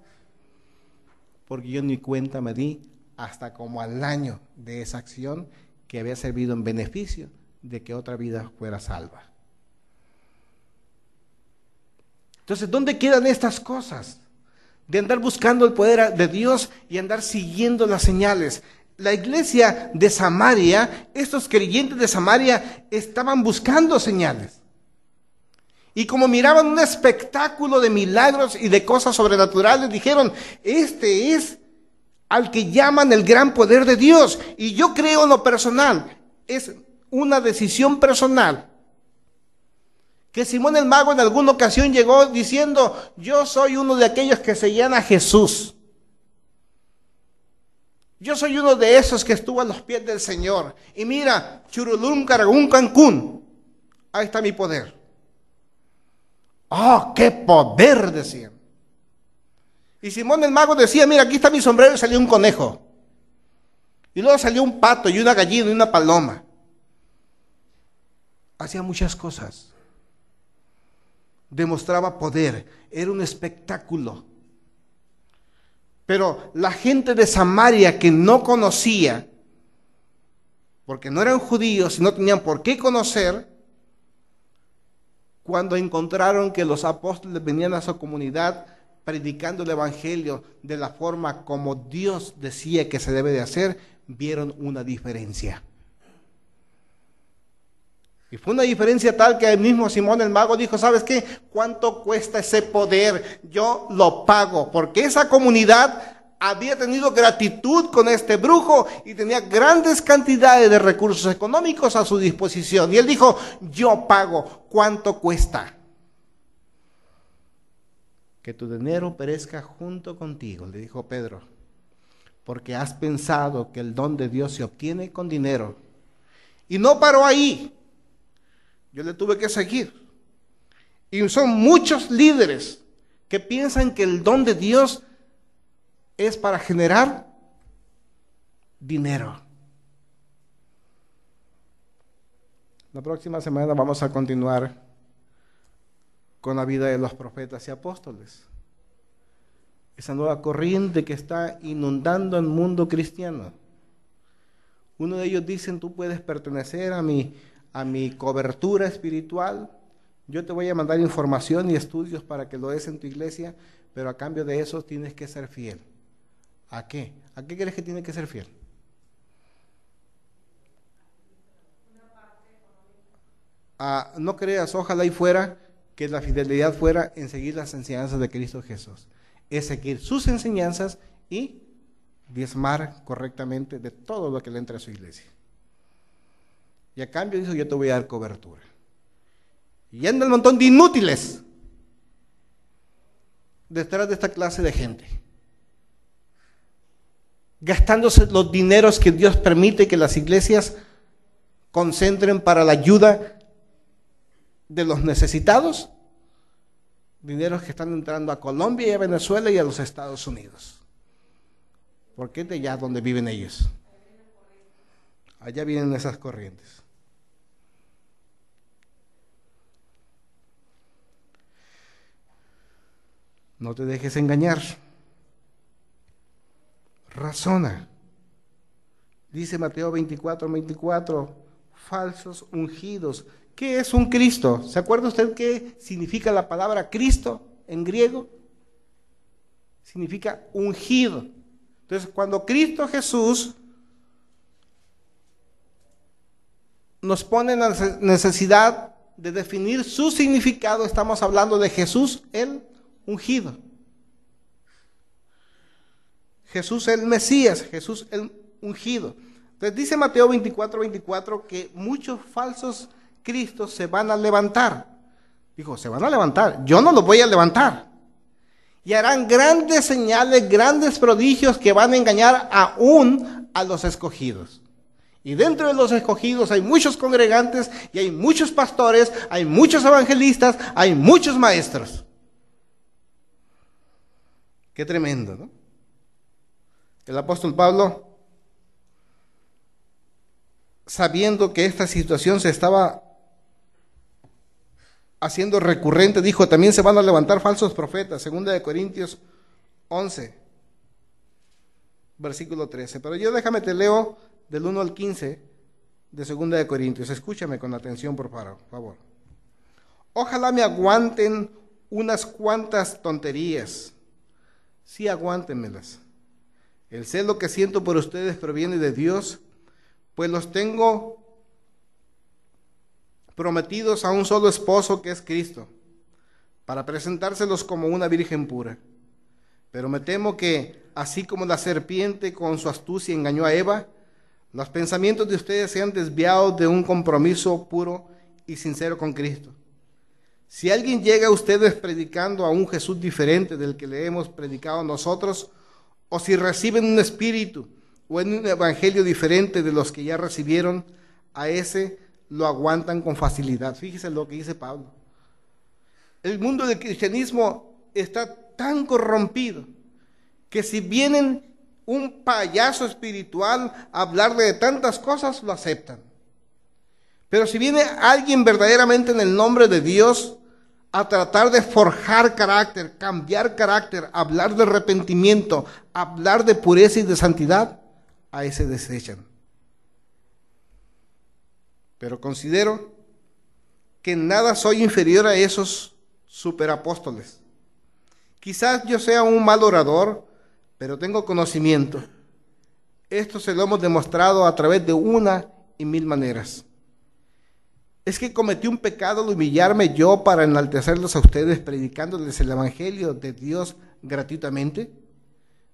Porque yo ni cuenta me di hasta como al año de esa acción que había servido en beneficio de que otra vida fuera salva. Entonces, ¿dónde quedan estas cosas? De andar buscando el poder de Dios y andar siguiendo las señales. La iglesia de Samaria, estos creyentes de Samaria estaban buscando señales. Y como miraban un espectáculo de milagros y de cosas sobrenaturales, dijeron, este es al que llaman el gran poder de Dios. Y yo creo en lo personal, es una decisión personal, que Simón el Mago en alguna ocasión llegó diciendo, yo soy uno de aquellos que se llama Jesús. Yo soy uno de esos que estuvo a los pies del Señor. Y mira, Churulum, Caragún, Cancún, ahí está mi poder. ¡Oh, qué poder! Decían. Y Simón el Mago decía, mira, aquí está mi sombrero, y salió un conejo. Y luego salió un pato y una gallina y una paloma. Hacía muchas cosas. Demostraba poder, era un espectáculo. Pero la gente de Samaria que no conocía, porque no eran judíos y no tenían por qué conocer, cuando encontraron que los apóstoles venían a su comunidad predicando el evangelio de la forma como Dios decía que se debe de hacer, vieron una diferencia. Y fue una diferencia tal que el mismo Simón el Mago dijo, ¿sabes qué? ¿Cuánto cuesta ese poder? Yo lo pago, porque esa comunidad había tenido gratitud con este brujo y tenía grandes cantidades de recursos económicos a su disposición. Y él dijo, yo pago, ¿cuánto cuesta? Que tu dinero perezca junto contigo, le dijo Pedro, porque has pensado que el don de Dios se obtiene con dinero. Y no paró ahí. Yo le tuve que seguir. Y son muchos líderes que piensan que el don de Dios es para generar dinero. La próxima semana vamos a continuar con la vida de los profetas y apóstoles. Esa nueva corriente que está inundando el mundo cristiano. Uno de ellos dicen, tú puedes pertenecer a mi cobertura espiritual, yo te voy a mandar información y estudios para que lo des en tu iglesia, pero a cambio de eso tienes que ser fiel. ¿A qué? ¿A qué crees que tiene que ser fiel? No creas, ojalá y fuera que la fidelidad fuera en seguir las enseñanzas de Cristo Jesús. Es seguir sus enseñanzas y diezmar correctamente de todo lo que le entre a su iglesia. Y a cambio de eso yo te voy a dar cobertura. Y anda el montón de inútiles detrás de esta clase de gente, gastándose los dineros que Dios permite que las iglesias concentren para la ayuda de los necesitados, dineros que están entrando a Colombia y a Venezuela y a los Estados Unidos. Porque es de allá donde viven ellos. Allá vienen esas corrientes. No te dejes engañar. Razona. Dice Mateo 24:24, falsos ungidos. ¿Qué es un Cristo? ¿Se acuerda usted qué significa la palabra Cristo en griego? Significa ungido. Entonces, cuando Cristo Jesús nos pone en la necesidad de definir su significado, estamos hablando de Jesús el ungido. Jesús el Mesías, Jesús el ungido. Entonces dice Mateo 24:24 que muchos falsos cristos se van a levantar. Dijo, se van a levantar, yo no los voy a levantar. Y harán grandes señales, grandes prodigios que van a engañar aún a los escogidos. Y dentro de los escogidos hay muchos congregantes y hay muchos pastores, hay muchos evangelistas, hay muchos maestros. Qué tremendo, ¿no? El apóstol Pablo sabiendo que esta situación se estaba haciendo recurrente, dijo, también se van a levantar falsos profetas, 2 Corintios 11, versículo 13. Pero yo déjame te leo del 1 al 15 de 2 Corintios. Escúchame con atención, por favor. Ojalá me aguanten unas cuantas tonterías. Sí, aguántenmelas. El celo que siento por ustedes proviene de Dios, pues los tengo prometidos a un solo esposo, que es Cristo, para presentárselos como una virgen pura. Pero me temo que, así como la serpiente con su astucia engañó a Eva, los pensamientos de ustedes se han desviado de un compromiso puro y sincero con Cristo. Si alguien llega a ustedes predicando a un Jesús diferente del que le hemos predicado nosotros, o si reciben un espíritu o en un evangelio diferente de los que ya recibieron, a ese lo aguantan con facilidad. Fíjese lo que dice Pablo. El mundo del cristianismo está tan corrompido que si vienen un payaso espiritual a hablarle de tantas cosas, lo aceptan. Pero si viene alguien verdaderamente en el nombre de Dios a tratar de forjar carácter, cambiar carácter, hablar de arrepentimiento, hablar de pureza y de santidad, a ese desechan. Pero considero que en nada soy inferior a esos superapóstoles. Quizás yo sea un mal orador, pero tengo conocimiento. Esto se lo hemos demostrado a través de una y mil maneras. ¿Es que cometí un pecado al humillarme yo para enaltecerlos a ustedes predicándoles el evangelio de Dios gratuitamente?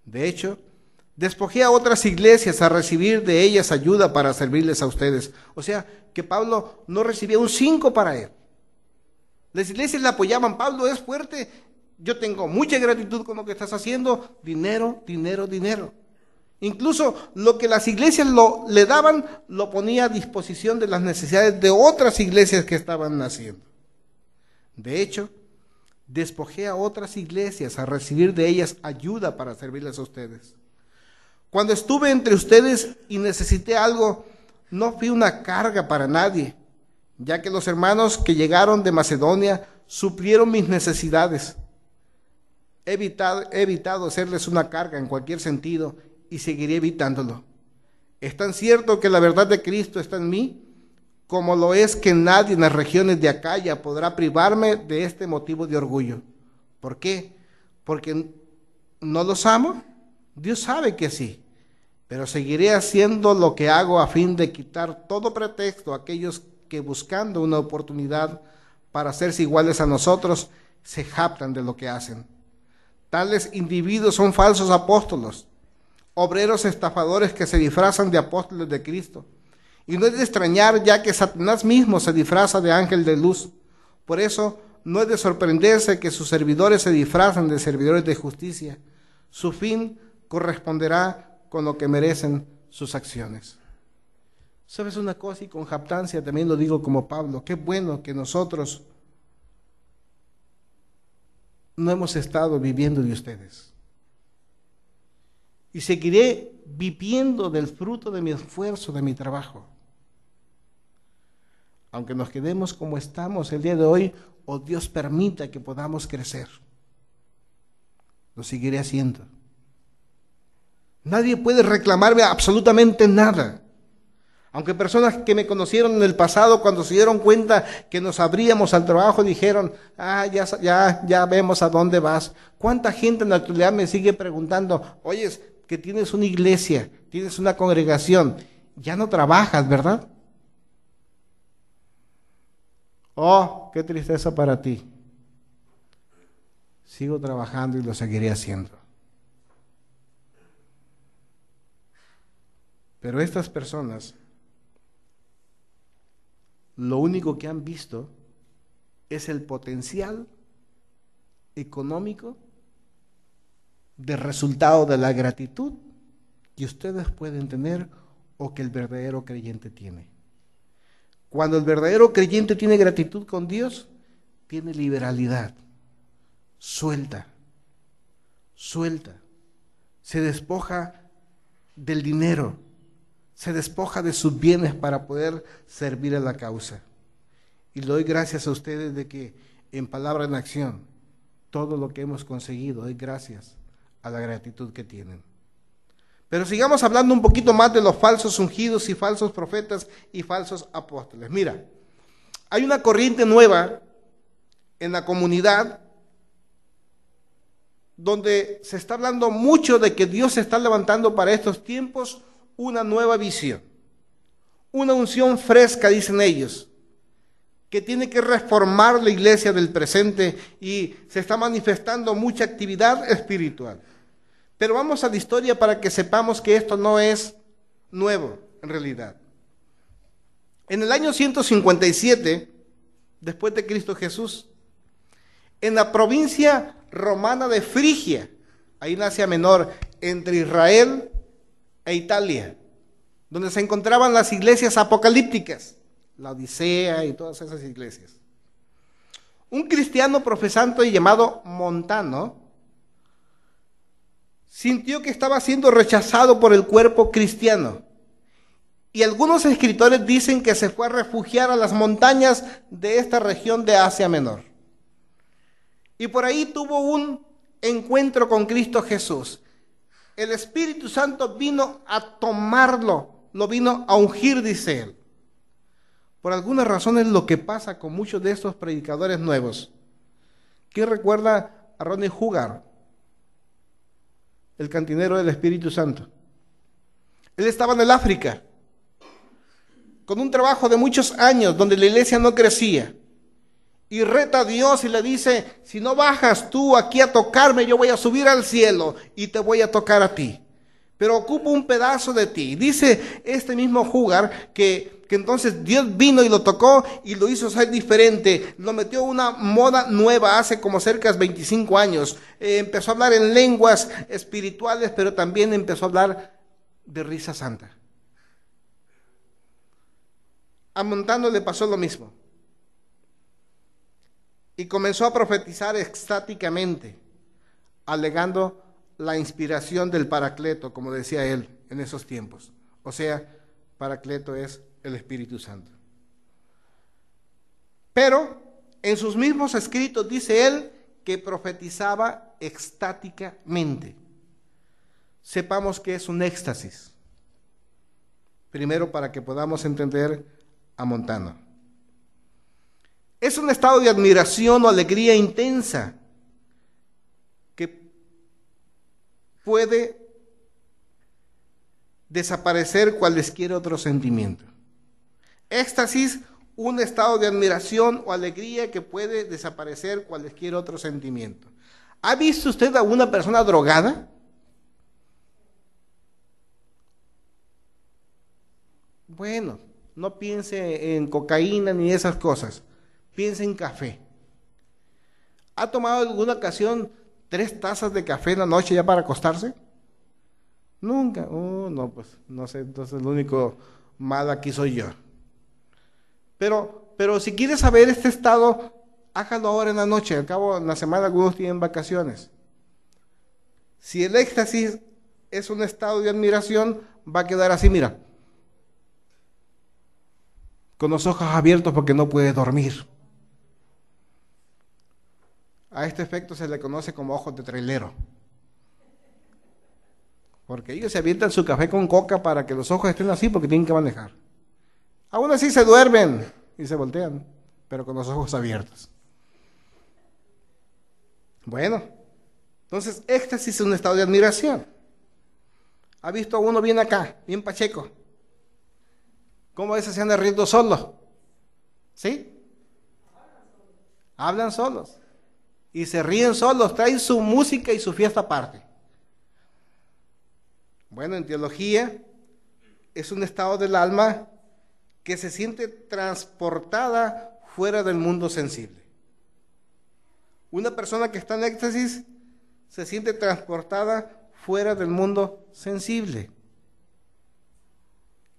De hecho, despojé a otras iglesias a recibir de ellas ayuda para servirles a ustedes. O sea, que Pablo no recibía un 5 para él. Las iglesias le apoyaban. Pablo es fuerte. Yo tengo mucha gratitud con lo que estás haciendo. Dinero, dinero, dinero. Incluso lo que las iglesias le daban, lo ponía a disposición de las necesidades de otras iglesias que estaban naciendo. De hecho, despojé a otras iglesias a recibir de ellas ayuda para servirles a ustedes. Cuando estuve entre ustedes y necesité algo, no fui una carga para nadie, ya que los hermanos que llegaron de Macedonia suplieron mis necesidades. He evitado hacerles una carga en cualquier sentido y seguiré evitándolo. Es tan cierto que la verdad de Cristo está en mí, como lo es que nadie en las regiones de Acaya podrá privarme de este motivo de orgullo. ¿Por qué? ¿Porque no los amo? Dios sabe que sí, pero seguiré haciendo lo que hago a fin de quitar todo pretexto a aquellos que, buscando una oportunidad para hacerse iguales a nosotros, se jactan de lo que hacen. Tales individuos son falsos apóstolos, obreros estafadores que se disfrazan de apóstoles de Cristo. Y no es de extrañar, ya que Satanás mismo se disfraza de ángel de luz. Por eso no es de sorprenderse que sus servidores se disfrazan de servidores de justicia. Su fin corresponderá con lo que merecen sus acciones. ¿Sabes una cosa? Y con jactancia también lo digo como Pablo. Qué bueno que nosotros no hemos estado viviendo de ustedes. Y seguiré viviendo del fruto de mi esfuerzo, de mi trabajo. Aunque nos quedemos como estamos el día de hoy, o Dios permita que podamos crecer, lo seguiré haciendo. Nadie puede reclamarme absolutamente nada. Aunque personas que me conocieron en el pasado, cuando se dieron cuenta que nos abríamos al trabajo, dijeron, ya vemos a dónde vas. ¿Cuánta gente en la actualidad me sigue preguntando, oyes, que tienes una iglesia, tienes una congregación, ya no trabajas, ¿verdad? Oh, qué tristeza para ti. Sigo trabajando y lo seguiré haciendo. Pero estas personas, lo único que han visto es el potencial económico de resultado de la gratitud que ustedes pueden tener o que el verdadero creyente tiene. Cuando el verdadero creyente tiene gratitud con Dios, tiene liberalidad, suelta, se despoja del dinero, se despoja de sus bienes para poder servir a la causa. Y le doy gracias a ustedes de que en palabra, en acción, todo lo que hemos conseguido es gracias a la gratitud que tienen. Pero sigamos hablando un poquito más de los falsos ungidos y falsos profetas y falsos apóstoles. Mira, hay una corriente nueva en la comunidad donde se está hablando mucho de que Dios se está levantando para estos tiempos una nueva visión, una unción fresca, dicen ellos, que tiene que reformar la iglesia del presente y se está manifestando mucha actividad espiritual. Pero vamos a la historia para que sepamos que esto no es nuevo en realidad. En el año 157, después de Cristo Jesús, en la provincia romana de Frigia, ahí en Asia Menor, entre Israel e Italia, donde se encontraban las iglesias apocalípticas, la Odisea y todas esas iglesias. Un cristiano profesante llamado Montano sintió que estaba siendo rechazado por el cuerpo cristiano. Y algunos escritores dicen que se fue a refugiar a las montañas de esta región de Asia Menor. Y por ahí tuvo un encuentro con Cristo Jesús. El Espíritu Santo vino a tomarlo, lo vino a ungir, dice él. Por alguna razón es lo que pasa con muchos de estos predicadores nuevos. ¿Quién recuerda a Ronnie Hugar, el cantinero del Espíritu Santo? Él estaba en el África, con un trabajo de muchos años, donde la iglesia no crecía. Y reta a Dios y le dice, si no bajas tú aquí a tocarme, yo voy a subir al cielo y te voy a tocar a ti. Pero ocupo un pedazo de ti. Dice este mismo Hugar que entonces Dios vino y lo tocó y lo hizo ser diferente. Lo metió una moda nueva hace como cerca de 25 años. Empezó a hablar en lenguas espirituales, pero también empezó a hablar de risa santa. A Montano le pasó lo mismo. Y comenzó a profetizar extáticamente, alegando la inspiración del Paracleto, como decía él en esos tiempos. O sea, Paracleto es el Espíritu Santo. Pero en sus mismos escritos dice él que profetizaba extáticamente. Sepamos que es un éxtasis. Primero, para que podamos entender a Montano. Es un estado de admiración o alegría intensa que puede desaparecer cualesquier otro sentimiento. Éxtasis, un estado de admiración o alegría que puede desaparecer cualesquier otro sentimiento. ¿Ha visto usted a una persona drogada? Bueno, no piense en cocaína ni esas cosas. Piense en café. ¿Ha tomado alguna ocasión 3 tazas de café en la noche ya para acostarse? Nunca. No, pues no sé, entonces el único mal aquí soy yo. Pero si quieres saber este estado, hágalo ahora en la noche. Al cabo, en la semana algunos tienen vacaciones. Si el éxtasis es un estado de admiración, va a quedar así, mira, con los ojos abiertos porque no puede dormir. A este efecto se le conoce como ojos de trailero. Porque ellos se avientan su café con coca para que los ojos estén así porque tienen que manejar. Aún así se duermen y se voltean, pero con los ojos abiertos. Bueno, entonces éxtasis es un estado de admiración. ¿Ha visto a uno bien acá, bien pacheco? ¿Cómo a veces se anda riendo solo? ¿Sí? Hablan solos. Y se ríen solos, traen su música y su fiesta aparte. Bueno, en teología es un estado del alma que se siente transportada fuera del mundo sensible. Una persona que está en éxtasis se siente transportada fuera del mundo sensible.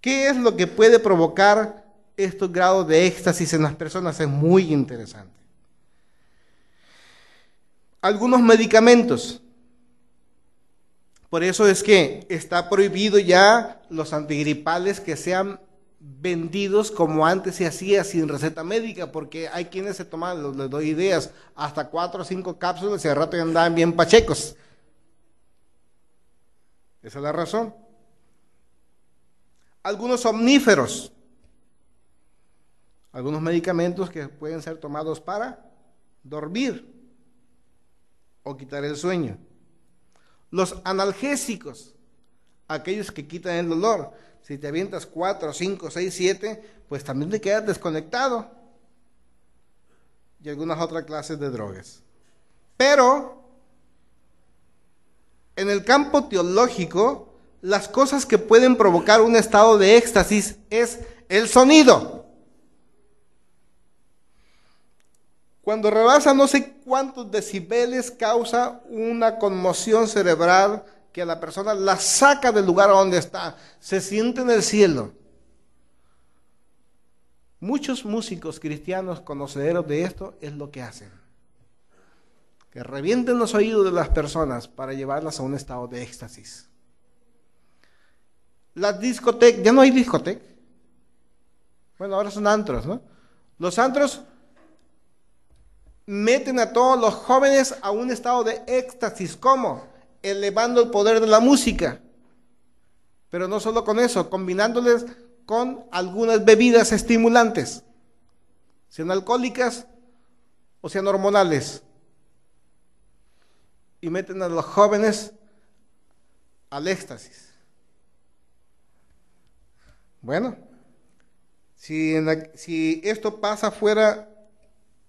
¿Qué es lo que puede provocar estos grados de éxtasis en las personas? Es muy interesante. Algunos medicamentos Por eso es que está prohibido ya los antigripales que sean vendidos como antes se hacía sin receta médica, porque hay quienes se toman, les doy ideas, hasta 4 o 5 cápsulas y al rato ya andaban bien pachecos. Esa es la razón. Algunos somníferos, algunos medicamentos que pueden ser tomados para dormir o quitar el sueño. Los analgésicos, aquellos que quitan el dolor. Si te avientas 4, 5, 6, 7, pues también te quedas desconectado. Y algunas otras clases de drogas. Pero, en el campo teológico, las cosas que pueden provocar un estado de éxtasis es el sonido. Cuando rebasa no sé cuántos decibeles, causa una conmoción cerebral que a la persona la saca del lugar donde está, se siente en el cielo. Muchos músicos cristianos conocedores de esto es lo que hacen, que revienten los oídos de las personas para llevarlas a un estado de éxtasis. Las discotecas, ya no hay discoteca, bueno, ahora son antros, ¿no? Los antros meten a todos los jóvenes a un estado de éxtasis. ¿Cómo? Elevando el poder de la música. Pero no solo con eso, combinándoles con algunas bebidas estimulantes, sean alcohólicas o sean hormonales. Y meten a los jóvenes al éxtasis. Bueno, si esto pasa fuera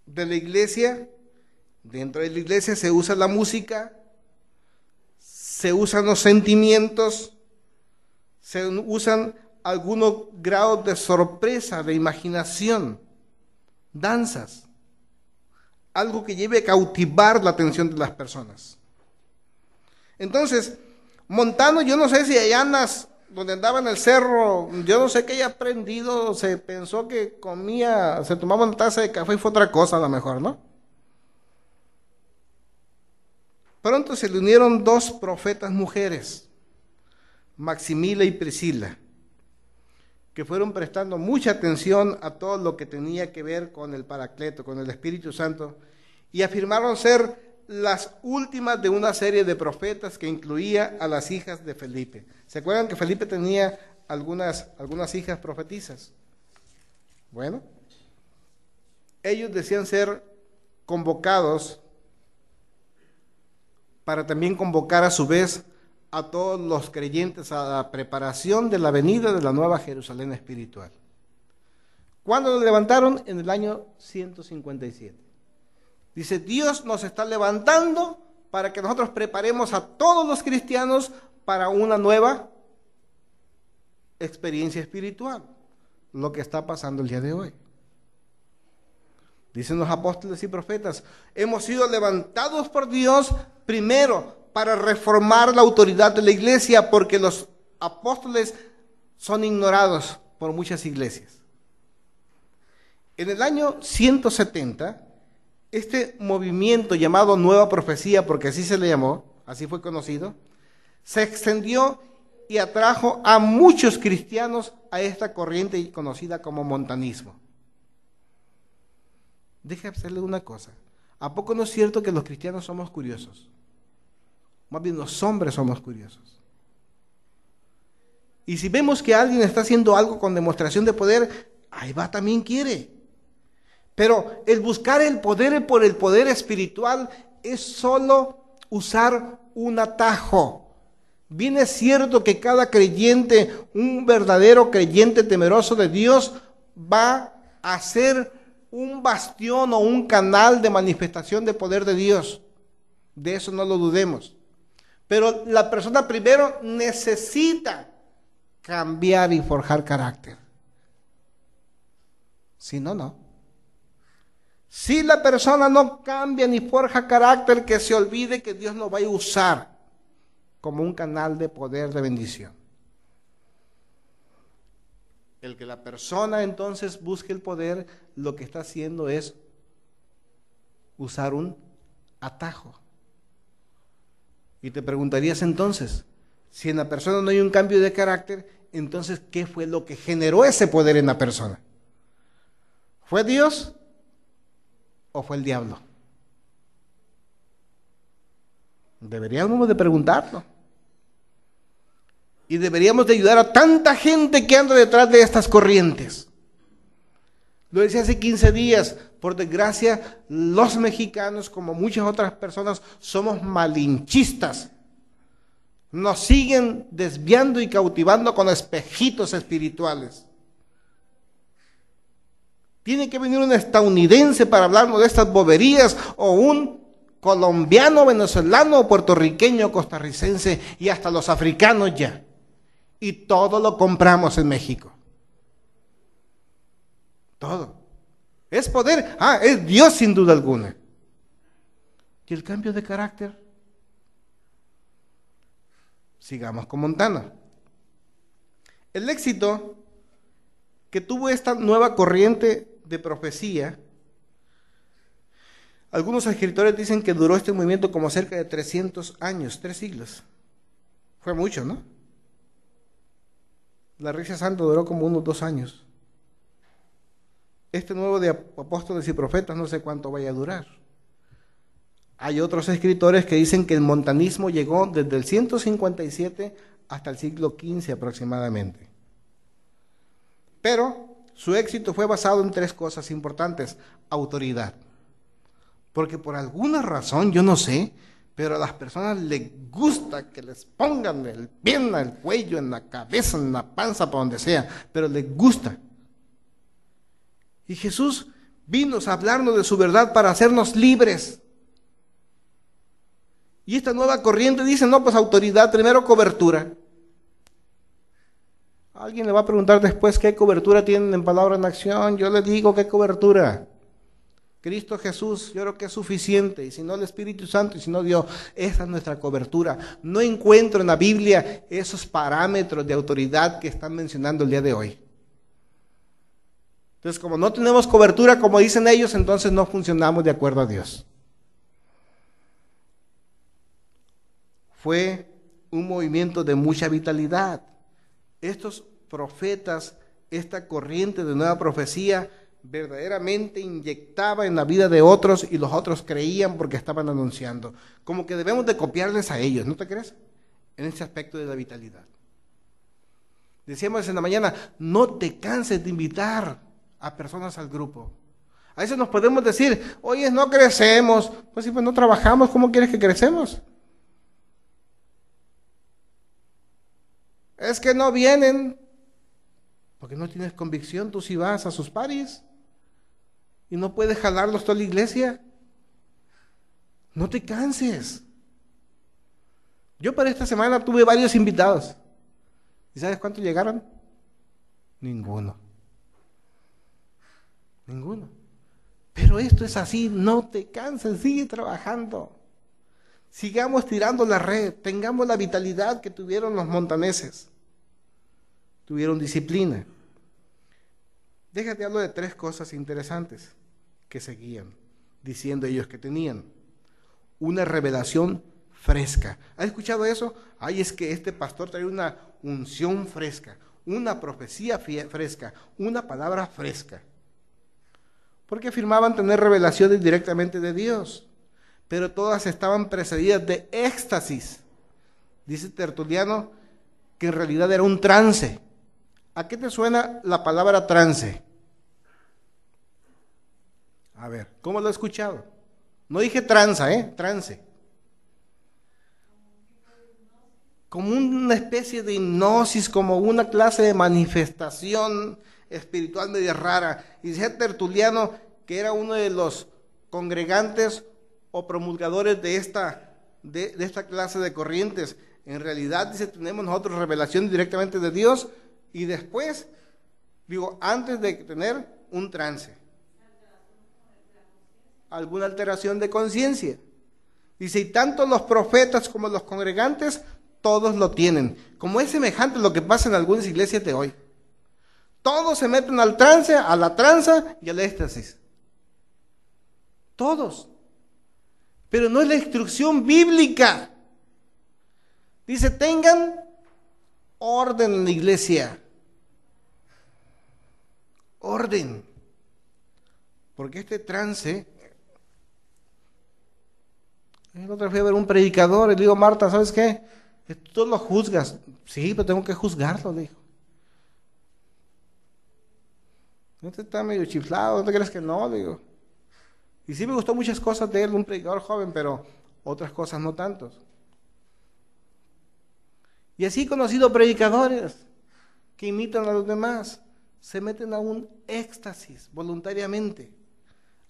de la iglesia, dentro de la iglesia se usa la música, se usan los sentimientos, se usan algunos grados de sorpresa, de imaginación, danzas, algo que lleve a cautivar la atención de las personas. Entonces, Montano, yo no sé si allá andas, donde andaba en el cerro, yo no sé qué haya aprendido, se pensó que comía, se tomaba una taza de café y fue otra cosa a lo mejor, ¿no? Pronto se le unieron 2 profetas mujeres, Maximila y Priscila, que fueron prestando mucha atención a todo lo que tenía que ver con el Paracleto, con el Espíritu Santo, y afirmaron ser las últimas de una serie de profetas que incluía a las hijas de Felipe. ¿Se acuerdan que Felipe tenía algunas hijas profetisas? Bueno, ellos decían ser convocados para también convocar a su vez a todos los creyentes a la preparación de la venida de la nueva Jerusalén espiritual. ¿Cuándo lo levantaron? En el año 157. Dice, Dios nos está levantando para que nosotros preparemos a todos los cristianos para una nueva experiencia espiritual, lo que está pasando el día de hoy. Dicen los apóstoles y profetas, hemos sido levantados por Dios primero para reformar la autoridad de la iglesia, porque los apóstoles son ignorados por muchas iglesias. En el año 170, este movimiento llamado Nueva Profecía, porque así se le llamó, así fue conocido, se extendió y atrajo a muchos cristianos a esta corriente conocida como montanismo. Déjame hacerle una cosa. ¿A poco no es cierto que los cristianos somos curiosos? Más bien los hombres somos curiosos. Y si vemos que alguien está haciendo algo con demostración de poder, ahí va, también quiere. Pero el buscar el poder por el poder espiritual es solo usar un atajo. Bien es cierto que cada creyente, un verdadero creyente temeroso de Dios, va a ser un bastión o un canal de manifestación de poder de Dios. De eso no lo dudemos. Pero la persona primero necesita cambiar y forjar carácter. Si no, no. Si la persona no cambia ni forja carácter, que se olvide que Dios lo va a usar como un canal de poder, de bendición. El que la persona entonces busque el poder, lo que está haciendo es usar un atajo. Y te preguntarías entonces, Si en la persona no hay un cambio de carácter, entonces, ¿qué fue lo que generó ese poder en la persona? ¿Fue Dios o fue el diablo? Deberíamos de preguntarlo. Y deberíamos de ayudar a tanta gente que anda detrás de estas corrientes. Lo decía hace 15 días, por desgracia, los mexicanos, como muchas otras personas, somos malinchistas. Nos siguen desviando y cautivando con espejitos espirituales. Tiene que venir un estadounidense para hablarnos de estas boberías, o un colombiano, venezolano, puertorriqueño, costarricense y hasta los africanos ya. Y todo lo compramos en México. Todo. Es poder, es Dios sin duda alguna. ¿Y el cambio de carácter? Sigamos con Montana. El éxito que tuvo esta nueva corriente de profecía, algunos escritores dicen que duró este movimiento como cerca de 300 años, 3 siglos. Fue mucho, ¿no? La Iglesia Santa duró como unos 2 años. Este nuevo de apóstoles y profetas no sé cuánto vaya a durar. Hay otros escritores que dicen que el montanismo llegó desde el 157 hasta el siglo XV aproximadamente. Pero su éxito fue basado en 3 cosas importantes. Autoridad. Porque por alguna razón, yo no sé, pero a las personas les gusta que les pongan el pie en el cuello, en la cabeza, en la panza, por donde sea, pero les gusta. Y Jesús vino a hablarnos de su verdad para hacernos libres. Y esta nueva corriente dice, no, pues autoridad, primero cobertura. Alguien le va a preguntar después qué cobertura tienen en Palabra en Acción. Yo le digo qué cobertura. Cristo Jesús, yo creo que es suficiente, y si no el Espíritu Santo, y si no Dios, esa es nuestra cobertura. No encuentro en la Biblia esos parámetros de autoridad que están mencionando el día de hoy. Entonces, como no tenemos cobertura, como dicen ellos, entonces no funcionamos de acuerdo a Dios. Fue un movimiento de mucha vitalidad. Estos profetas, esta corriente de nueva profecía, verdaderamente inyectaba en la vida de otros y los otros creían porque estaban anunciando. Como que debemos de copiarles a ellos, ¿no te crees? En ese aspecto de la vitalidad. Decíamos en la mañana, no te canses de invitar a personas al grupo. A veces nos podemos decir, oye, no crecemos. Pues sí, pues no trabajamos, ¿cómo quieres que crecemos? Es que no vienen, porque no tienes convicción, tú sí vas a sus paris y no puedes jalarlos toda la iglesia. No te canses. Yo para esta semana tuve varios invitados. ¿Y sabes cuántos llegaron? Ninguno. Ninguno. Pero esto es así, no te canses, sigue trabajando. Sigamos tirando la red, tengamos la vitalidad que tuvieron los montaneses. Tuvieron disciplina. Déjate hablar de 3 cosas interesantes que seguían, diciendo ellos que tenían. Una revelación fresca. ¿Has escuchado eso? Ay, es que este pastor trae una unción fresca, una profecía fresca, una palabra fresca. Porque afirmaban tener revelaciones directamente de Dios, pero todas estaban precedidas de éxtasis. Dice Tertuliano que en realidad era un trance. ¿A qué te suena la palabra trance? A ver, ¿cómo lo he escuchado? No dije tranza, trance. Como una especie de hipnosis, como una clase de manifestación espiritual media rara. Y decía Tertuliano que era uno de los congregantes o promulgadores de esta clase de corrientes. En realidad, dice, tenemos nosotros revelación directamente de Dios y después, antes de tener un trance. Alguna alteración de conciencia. Dice, y tanto los profetas como los congregantes, todos lo tienen. Como es semejante a lo que pasa en algunas iglesias de hoy. Todos se meten al trance, a la tranza y al éxtasis. Todos. Pero no es la instrucción bíblica. Dice, tengan orden en la iglesia. Orden. Porque este trance, el otro día fui a ver un predicador y le digo, Marta, ¿sabes qué? Tú lo juzgas. Sí, pero tengo que juzgarlo, dijo. Este está medio chiflado, ¿no te crees que no? Digo. Y sí me gustó muchas cosas de él, un predicador joven, pero otras cosas no tantos. Y así he conocido predicadores que imitan a los demás, se meten a un éxtasis voluntariamente,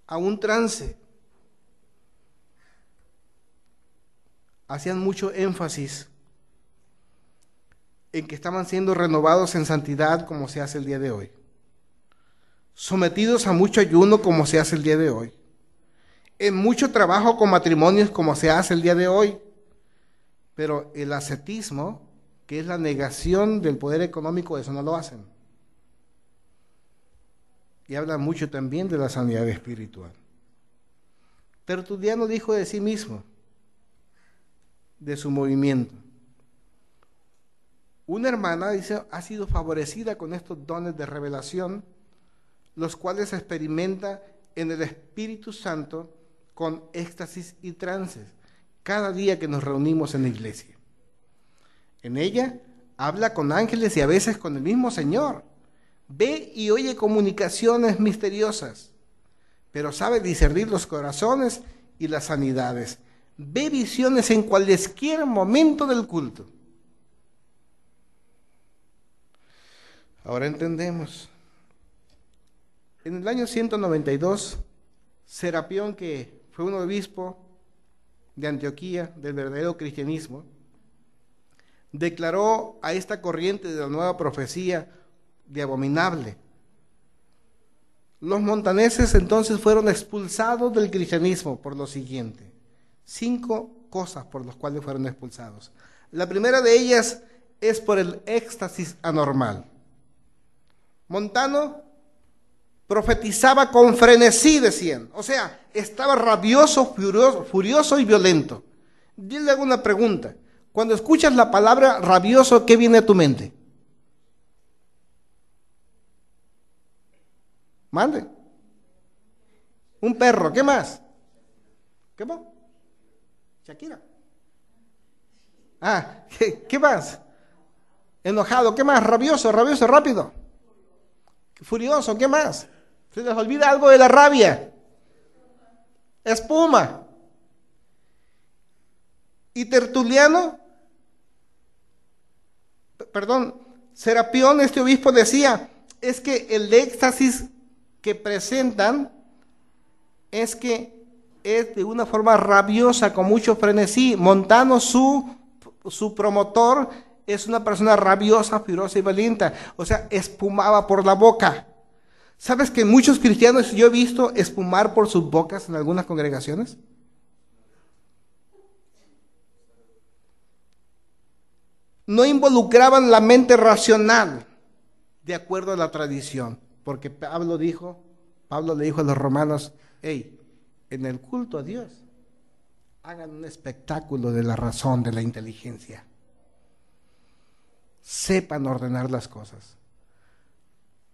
a un trance. Hacían mucho énfasis en que estaban siendo renovados en santidad como se hace el día de hoy, sometidos a mucho ayuno como se hace el día de hoy, en mucho trabajo con matrimonios como se hace el día de hoy, pero el ascetismo, que es la negación del poder económico, eso no lo hacen. Y habla mucho también de la sanidad espiritual. Tertuliano dijo de sí mismo, de su movimiento, una hermana, dice, ha sido favorecida con estos dones de revelación, los cuales se experimenta en el Espíritu Santo con éxtasis y trances, cada día que nos reunimos en la iglesia. En ella habla con ángeles y a veces con el mismo Señor. Ve y oye comunicaciones misteriosas, pero sabe discernir los corazones y las sanidades. Ve visiones en cualquier momento del culto. Ahora entendemos. En el año 192, Serapión, que fue un obispo de Antioquía, del verdadero cristianismo, declaró a esta corriente de la nueva profecía de abominable. Los montaneses entonces fueron expulsados del cristianismo por lo siguiente. 5 cosas por las cuales fueron expulsados. La primera de ellas es por el éxtasis anormal. Montano profetizaba con frenesí, decían. O sea, estaba rabioso, furioso y violento. Dile alguna pregunta. Cuando escuchas la palabra rabioso, ¿qué viene a tu mente? Mande. Un perro, ¿qué más? ¿Qué más? Shakira. Ah, ¿qué más? Enojado, ¿qué más? Rabioso, rápido. Furioso, ¿qué más? Se les olvida algo de la rabia. Espuma. Y Tertuliano, Serapión, este obispo, decía, es que el éxtasis que presentan es que es de una forma rabiosa, con mucho frenesí. Montano, su promotor, es una persona rabiosa, furiosa y valiente. O sea, espumaba por la boca. ¿Sabes que muchos cristianos yo he visto espumar por sus bocas en algunas congregaciones? No involucraban la mente racional de acuerdo a la tradición, porque Pablo le dijo a los romanos, hey, en el culto a Dios, hagan un espectáculo de la razón, de la inteligencia. Sepan ordenar las cosas.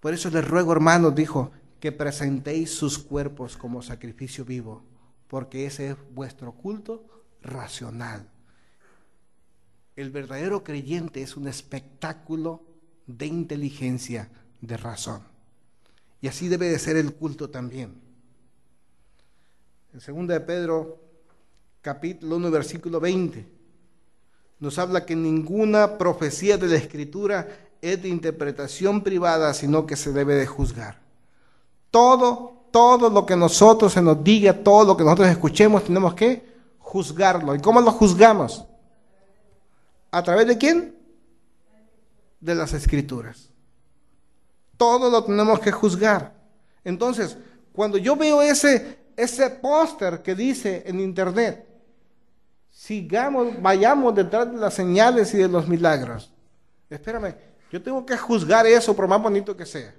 Por eso les ruego, hermanos, dijo, que presentéis sus cuerpos como sacrificio vivo, porque ese es vuestro culto racional. El verdadero creyente es un espectáculo de inteligencia, de razón. Y así debe de ser el culto también. En 2 de Pedro, capítulo 1, versículo 20, nos habla que ninguna profecía de la Escritura es de interpretación privada, sino que se debe de juzgar. Todo lo que nosotros se nos diga, todo lo que nosotros escuchemos, tenemos que juzgarlo. ¿Y cómo lo juzgamos? ¿A través de quién? De las Escrituras. Todo lo tenemos que juzgar. Entonces, cuando yo veo ese póster que dice en internet, vayamos detrás de las señales y de los milagros. Espérame, yo tengo que juzgar eso por más bonito que sea.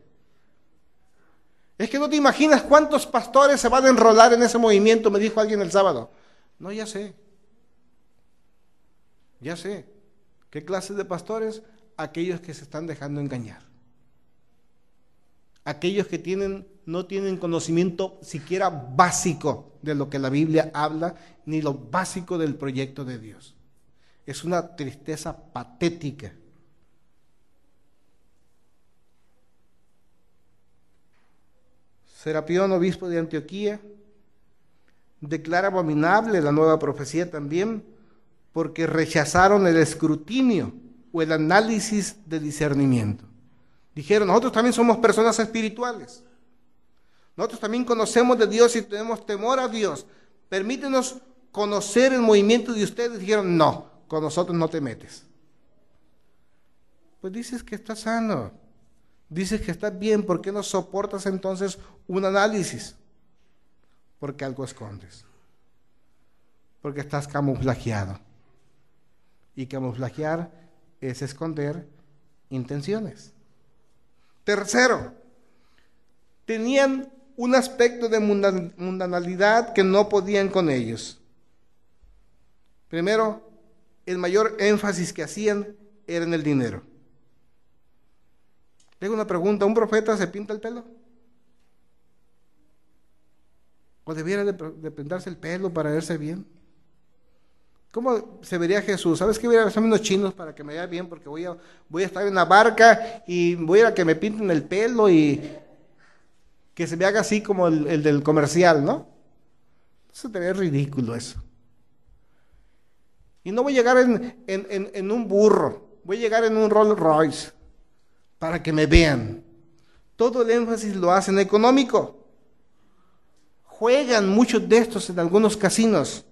Es que no te imaginas cuántos pastores se van a enrolar en ese movimiento, me dijo alguien el sábado. No, ya sé. ¿Qué clase de pastores? Aquellos que se están dejando engañar. Aquellos que no tienen conocimiento siquiera básico de lo que la Biblia habla, ni lo básico del proyecto de Dios. Es una tristeza patética. Serapión, obispo de Antioquía, declara abominable la nueva profecía también, porque rechazaron el escrutinio o el análisis de discernimiento. Dijeron, nosotros también somos personas espirituales. Nosotros también conocemos de Dios y tenemos temor a Dios. Permítenos conocer el movimiento de ustedes. Dijeron, no, con nosotros no te metes. Pues dices que estás sano, dices que estás bien, ¿por qué no soportas entonces un análisis? Porque algo escondes. Porque estás camuflajeado. Y camuflajear es esconder intenciones. Tercero, tenían un aspecto de mundanalidad que no podían con ellos. Primero, el mayor énfasis que hacían era en el dinero. Le hago una pregunta, ¿un profeta se pinta el pelo? ¿O debiera de pintarse el pelo para verse bien? ¿Cómo se vería Jesús? ¿Sabes qué? Voy a hacerme unos chinos para que me vea bien, porque voy a estar en la barca y voy a que me pinten el pelo y que se me haga así como el del comercial, ¿no? Eso te ve ridículo eso. Y no voy a llegar en un burro, voy a llegar en un Rolls Royce para que me vean. Todo el énfasis lo hacen económico. Juegan muchos de estos en algunos casinos.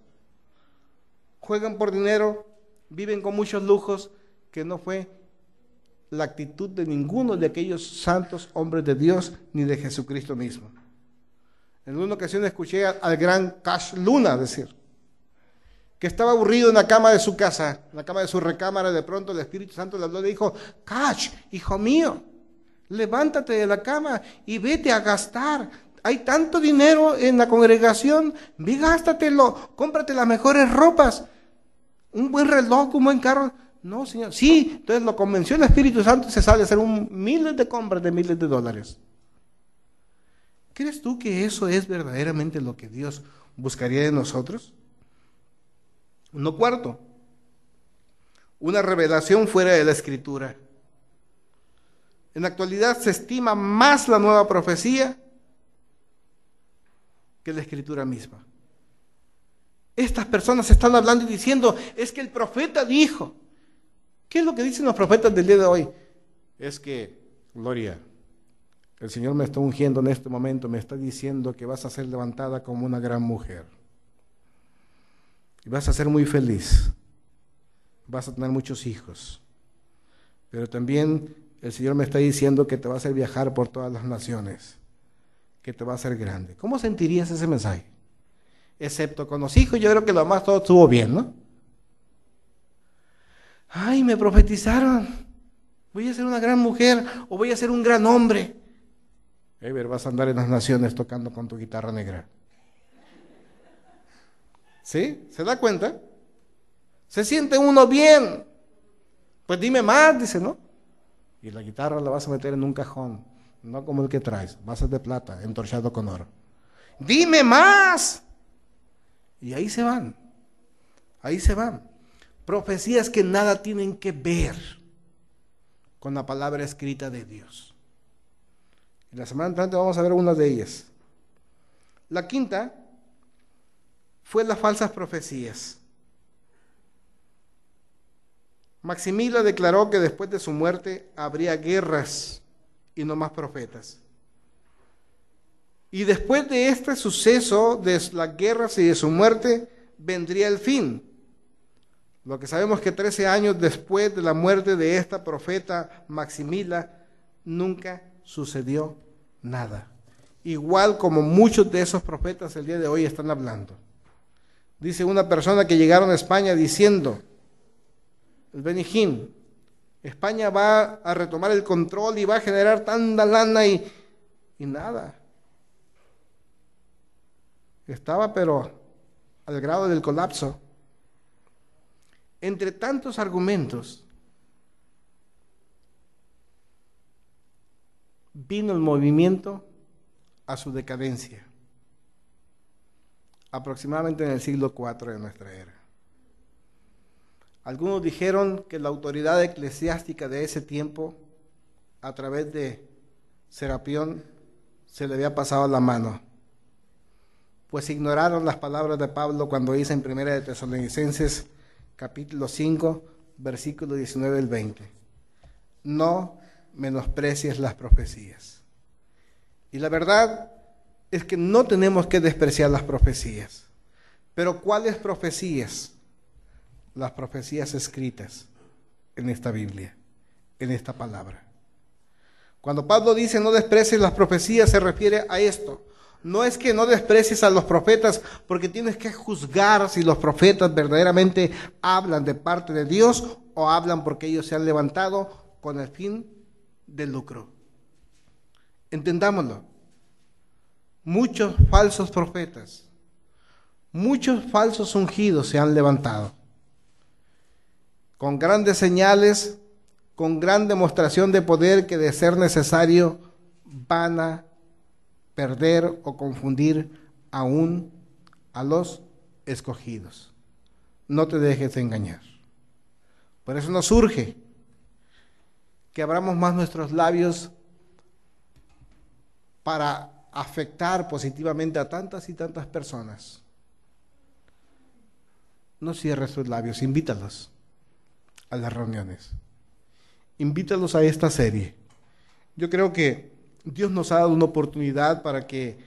Juegan por dinero, viven con muchos lujos, que no fue la actitud de ninguno de aquellos santos hombres de Dios, ni de Jesucristo mismo. En una ocasión escuché al gran Cash Luna decir que estaba aburrido en la cama de su casa, en la cama de su recámara. De pronto el Espíritu Santo le habló y le dijo, Cash, hijo mío, levántate de la cama y vete a gastar. Hay tanto dinero en la congregación, ve, gástatelo, cómprate las mejores ropas, un buen reloj, un buen carro. No, señor. Sí, entonces lo convenció el Espíritu Santo y se sale a hacer miles de compras de miles de dólares. ¿Crees tú que eso es verdaderamente lo que Dios buscaría de nosotros? No, cuarto, una revelación fuera de la Escritura. En la actualidad se estima más la nueva profecía que la Escritura misma. Estas personas están hablando y diciendo, es que el profeta dijo. ¿Qué es lo que dicen los profetas del día de hoy? Es que, Gloria, el Señor me está ungiendo en este momento, me está diciendo que vas a ser levantada como una gran mujer. Y vas a ser muy feliz. Vas a tener muchos hijos. Pero también el Señor me está diciendo que te va a hacer viajar por todas las naciones. Que te va a hacer grande. ¿Cómo sentirías ese mensaje? Excepto con los hijos, yo creo que lo demás todo estuvo bien, ¿no? Ay, me profetizaron. Voy a ser una gran mujer o voy a ser un gran hombre. Ever, vas a andar en las naciones tocando con tu guitarra negra. ¿Sí? ¿Se da cuenta? Se siente uno bien. Pues dime más, dice, ¿no? Y la guitarra la vas a meter en un cajón, no como el que traes, va a ser de plata, entorchado con oro. Dime más. Y ahí se van. Ahí se van. Profecías que nada tienen que ver con la palabra escrita de Dios. Y la semana entrante vamos a ver una de ellas. La quinta fue las falsas profecías. Maximila declaró que después de su muerte habría guerras y no más profetas. Y después de este suceso, de las guerras y de su muerte, vendría el fin. Lo que sabemos que 13 años después de la muerte de esta profeta Maximila, nunca sucedió nada. Igual como muchos de esos profetas el día de hoy están hablando. Dice una persona que llegaron a España diciendo, el Benijín, España va a retomar el control y va a generar tanta lana y nada. Estaba pero al grado del colapso. Entre tantos argumentos vino el movimiento a su decadencia, aproximadamente en el siglo IV de nuestra era. Algunos dijeron que la autoridad eclesiástica de ese tiempo, a través de Serapión, se le había pasado la mano, pues ignoraron las palabras de Pablo cuando dice en 1 de Tesalonicenses, capítulo 5, versículo 19 al 20, no menosprecies las profecías. Y la verdad es que no tenemos que despreciar las profecías. Pero ¿cuáles profecías? Las profecías escritas en esta Biblia, en esta palabra. Cuando Pablo dice no desprecies las profecías, se refiere a esto. No es que no desprecies a los profetas, porque tienes que juzgar si los profetas verdaderamente hablan de parte de Dios o hablan porque ellos se han levantado con el fin de lucro. Entendámoslo. Muchos falsos profetas, muchos falsos ungidos se han levantado, con grandes señales, con gran demostración de poder que de ser necesario van a perder o confundir aún a los escogidos. No te dejes engañar. Por eso nos urge que abramos más nuestros labios para afectar positivamente a tantas y tantas personas. No cierres tus labios, invítalos a las reuniones. Invítalos a esta serie. Yo creo que Dios nos ha dado una oportunidad para que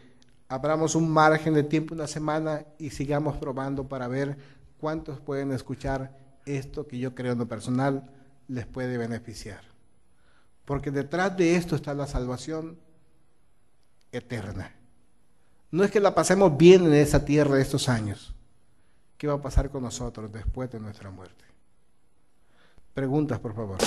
abramos un margen de tiempo, una semana, y sigamos probando para ver cuántos pueden escuchar esto que yo creo en lo personal les puede beneficiar. Porque detrás de esto está la salvación eterna. No es que la pasemos bien en esa tierra de estos años. ¿Qué va a pasar con nosotros después de nuestra muerte? Preguntas, por favor.